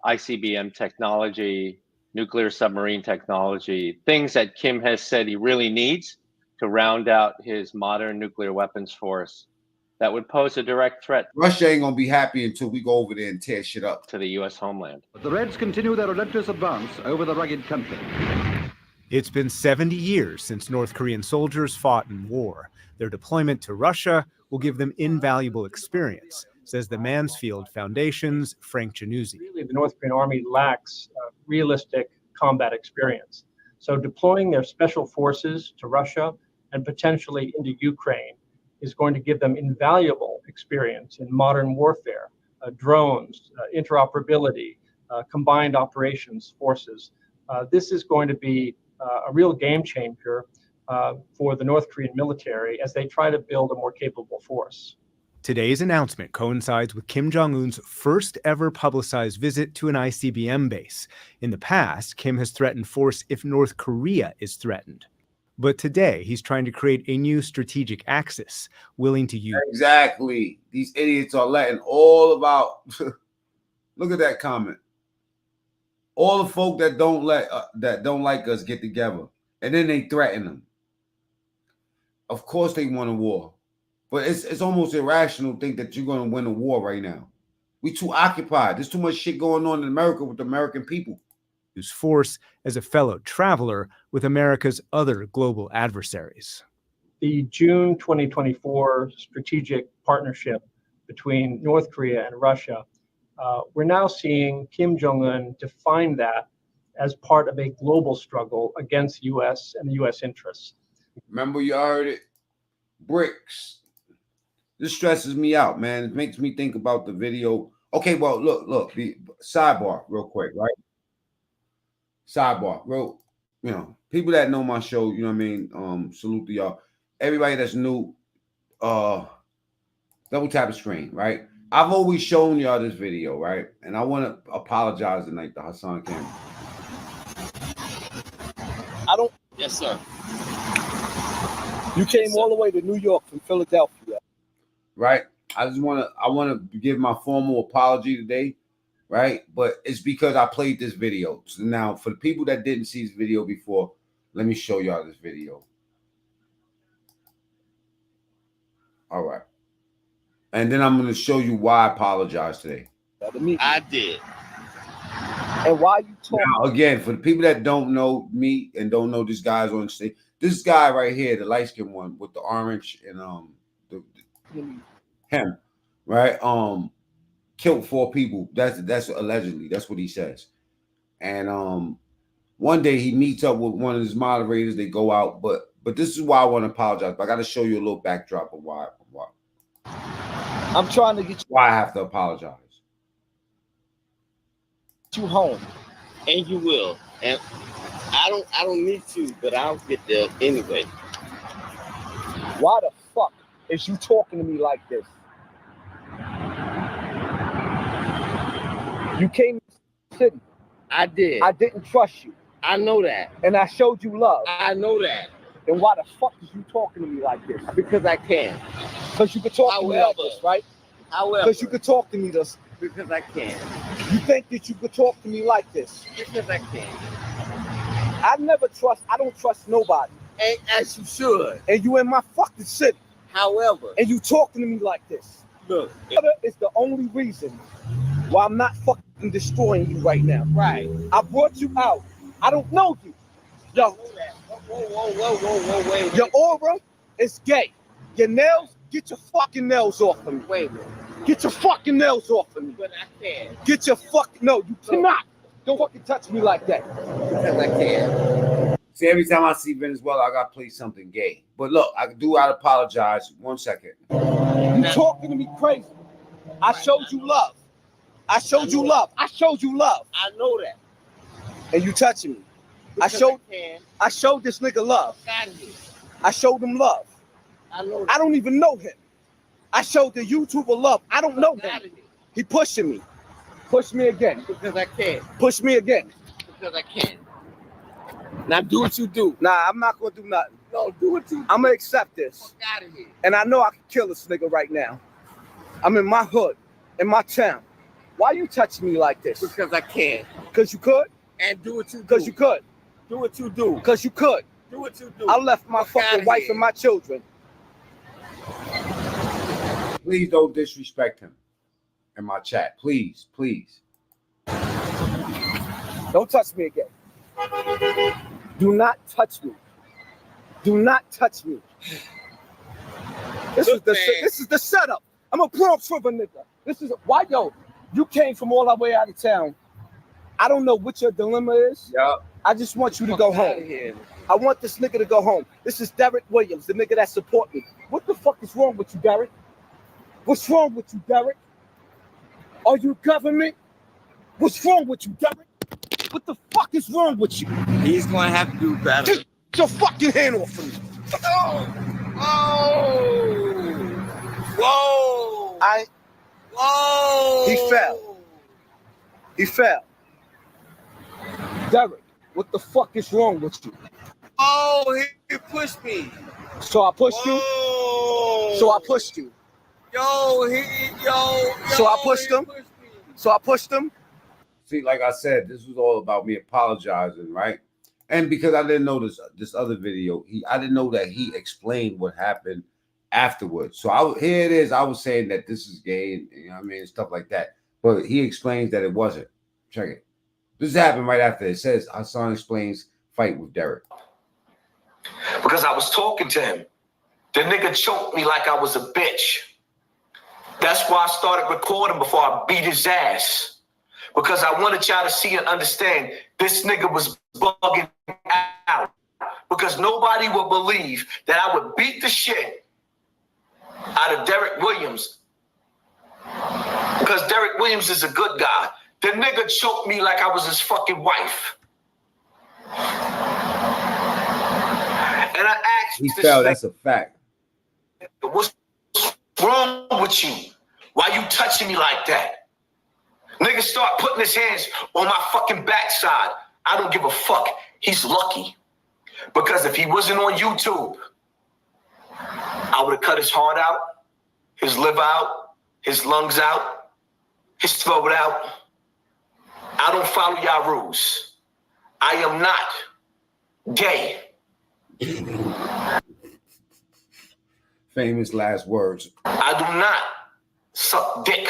ICBM technology, nuclear submarine technology, things that Kim has said he really needs to round out his modern nuclear weapons force that would pose a direct threat. Russia ain't gonna be happy until we go over there and tear shit up to the U.S. homeland. But the Reds continue their relentless advance over the rugged country. It's been 70 years since North Korean soldiers fought in war. Their deployment to Russia will give them invaluable experience, says the Mansfield Foundation's Frank Januzzi. Really, the North Korean army lacks realistic combat experience. So deploying their special forces to Russia and potentially into Ukraine is going to give them invaluable experience in modern warfare, drones, interoperability, combined operations forces. This is going to be a real game changer for the North Korean military as they try to build a more capable force. Today's announcement coincides with Kim Jong-un's first ever publicized visit to an ICBM base. In the past, Kim has threatened force if North Korea is threatened. But today, he's trying to create a new strategic axis, willing to use... Exactly. These idiots are letting all about... Look at that comment. All the folk that don't like us get together, and then they threaten them. Of course they want a war. But it's almost irrational to think that you're going to win a war right now. We too occupied. There's too much shit going on in America with the American people. use force as a fellow traveler with America's other global adversaries. The June 2024 strategic partnership between North Korea and Russia, we're now seeing Kim Jong-un define that as part of a global struggle against U.S. and the U.S. interests. Remember, you heard it? BRICS. This stresses me out, man. It makes me think about the video. Okay, well, look, the sidebar real quick, right? Sidebar, real, people that know my show, you know what I mean? Salute to y'all. Everybody that's new, double tap the screen, right? I've always shown y'all this video, right? And I want to apologize tonight to Hassan Cameron. I don't. Yes, sir. You came all the way to New York from Philadelphia. Right? I want to give my formal apology today, right? But it's because I played this video. So now, for the people that didn't see this video before, let me show y'all this video. All right. And then I'm going to show you why I apologize today. I did. And why you talking? Now, again, for the people that don't know me and don't know these guys on stage, this guy right here, the light-skinned one with the orange and him, right? Killed 4 people. That's allegedly. That's what he says. And one day he meets up with one of his moderators. They go out, but this is why I want to apologize. But I got to show you a little backdrop of why. I'm trying to get why I have to apologize. You home, and you will. And I don't need to, but I'll get there anyway. Why the fuck is you talking to me like this? You came to the city. I did. I didn't trust you. I know that. And I showed you love. I know that. Then why the fuck is you talking to me like this? Because I can. Because you could talk to me like this, right? However. Because you could talk to me this. Because I can. You think that you could talk to me like this? Because I can. I don't trust nobody. And as you should. And you in my fucking city. However. And you talking to me like this. Look. It's the only reason why I'm not fucking destroying you right now. Right. I brought you out. I don't know you. Yo. Whoa. Your aura is gay. Your nails, get your fucking nails off of me. Wait a minute. Get your fucking nails off of me. But I can. Get your fucking, no, you cannot. Don't fucking touch me like that. Because I can. See, every time I see Venezuela, I got to play something gay. But look, I apologize. 1 second. You talking to me crazy. I showed you love. I showed you love. I know that. And you touching me. I showed this nigga love. I showed him love. I know that. I don't even know him. I showed the YouTuber love. I don't know him. He pushing me. Push me again. Because I can. Push me again. Because I can. Now do what you do. Nah, I'm not gonna do nothing. No, do what you do. I'm gonna accept this. Fuck out of here. And I know I can kill this nigga right now. I'm in my hood, in my town. Why you touching me like this? Because I can. Because you could? And do what you do. Because you could. Do what you do. Because you could. Do what you do. I left my fucking wife and my children. Please don't disrespect him in my chat. Please. Don't touch me again. Do not touch me. Do not touch me. This is the setup. I'm a Bronx River nigga. This is why you came from all the way out of town. I don't know what your dilemma is. Yeah. I just want you to go home. I want this nigga to go home. This is Derek Williams, the nigga that support me. What the fuck is wrong with you, Derek? What's wrong with you, Derek? Are you government? What's wrong with you, Derek? What the fuck is wrong with you? He's gonna have to do better. Get your fucking hand off of me. Whoa! He fell. Derek, what the fuck is wrong with you? Oh, he pushed me. So I pushed you? So I pushed you. So I pushed him? So I pushed him? See, like I said, this was all about me apologizing, right? And because I didn't know this other video, I didn't know that he explained what happened afterwards. So here it is. I was saying that this is gay, and you know what I mean, stuff like that. But he explains that it wasn't. Check it. This happened right after it says Hassan explains fight with Derek. Because I was talking to him. The nigga choked me like I was a bitch. That's why I started recording before I beat his ass. Because I wanted y'all to see and understand this nigga was bugging out. Because nobody would believe that I would beat the shit out of Derek Williams. Because Derek Williams is a good guy. The nigga choked me like I was his fucking wife. And I asked He this fell, nigga, that's a fact. what's wrong with you? Why you touching me like that? Nigga start putting his hands on my fucking backside. I don't give a fuck. He's lucky. Because if he wasn't on YouTube, I would have cut his heart out, his liver out, his lungs out, his throat out. I don't follow y'all rules. I am not gay. Famous last words. I do not suck dick.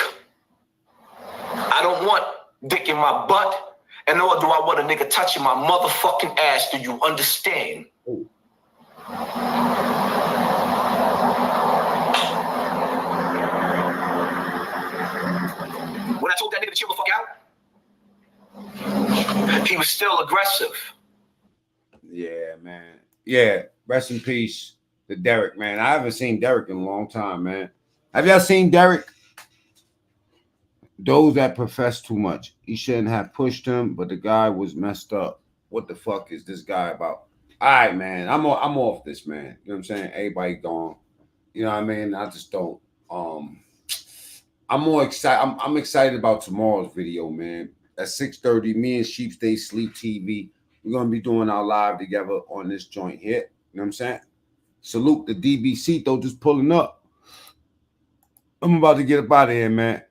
I don't want dick in my butt, and nor do I want a nigga touching my motherfucking ass. Do you understand? Ooh. When I told that nigga to chill the fuck out, he was still aggressive. Yeah, man. Yeah, rest in peace to Derek, man. I haven't seen Derek in a long time, man. Have y'all seen Derek? Those that profess too much. He shouldn't have pushed him, but the guy was messed up. What the fuck is this guy about? All right, man. I'm off this, man. You know what I'm saying? Everybody gone. You know what I mean? I just don't. I'm more excited. I'm excited about tomorrow's video, man. At 6:30, me and Sheep Stay Sleep TV. We're gonna be doing our live together on this joint here. You know what I'm saying? Salute the DBC though, just pulling up. I'm about to get up out of here, man.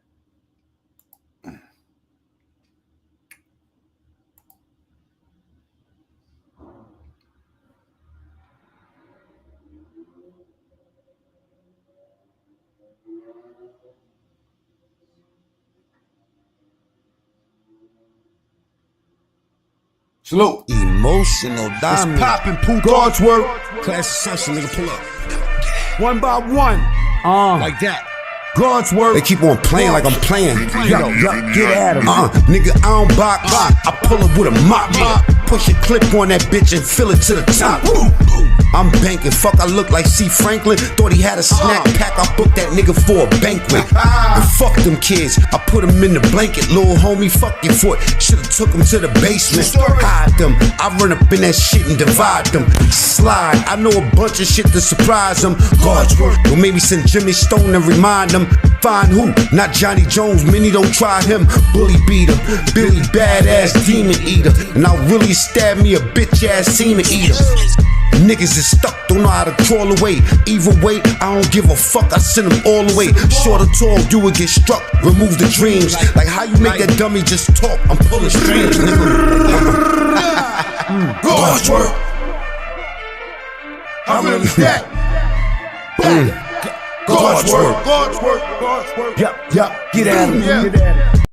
Salute. Emotional diamond. It's popping, Pooh. God's work. Class essential, nigga, pull up. One by one. Like that. God's work. They keep on playing like I'm playing. Yo, get at him. Nigga, I don't box. I pull up with a mop. Push a clip on that bitch and fill it to the top. I'm banking. Fuck, I look like C. Franklin. Thought he had a snack pack. I booked that nigga for a banquet. And fuck them kids. I put them in the blanket. Little homie, fuck your foot. Should've took them to the basement. Hide them. I run up in that shit and divide them. Slide. I know a bunch of shit to surprise them. God's work. Or maybe send Jimmy Stone and remind them. Find who? Not Johnny Jones. Many don't try him. Bully beater. Billy badass demon eater. And I'll really stab me a bitch ass semen eater. Niggas is stuck, don't know how to crawl away. Either way, I don't give a fuck, I send them all the way. Short or tall, you would get struck, remove the dreams. Like how you make that dummy just talk, I'm pulling strings, nigga. God's work. How real is that? God's work. God's work. God's work. Yup, get at him. Get at him.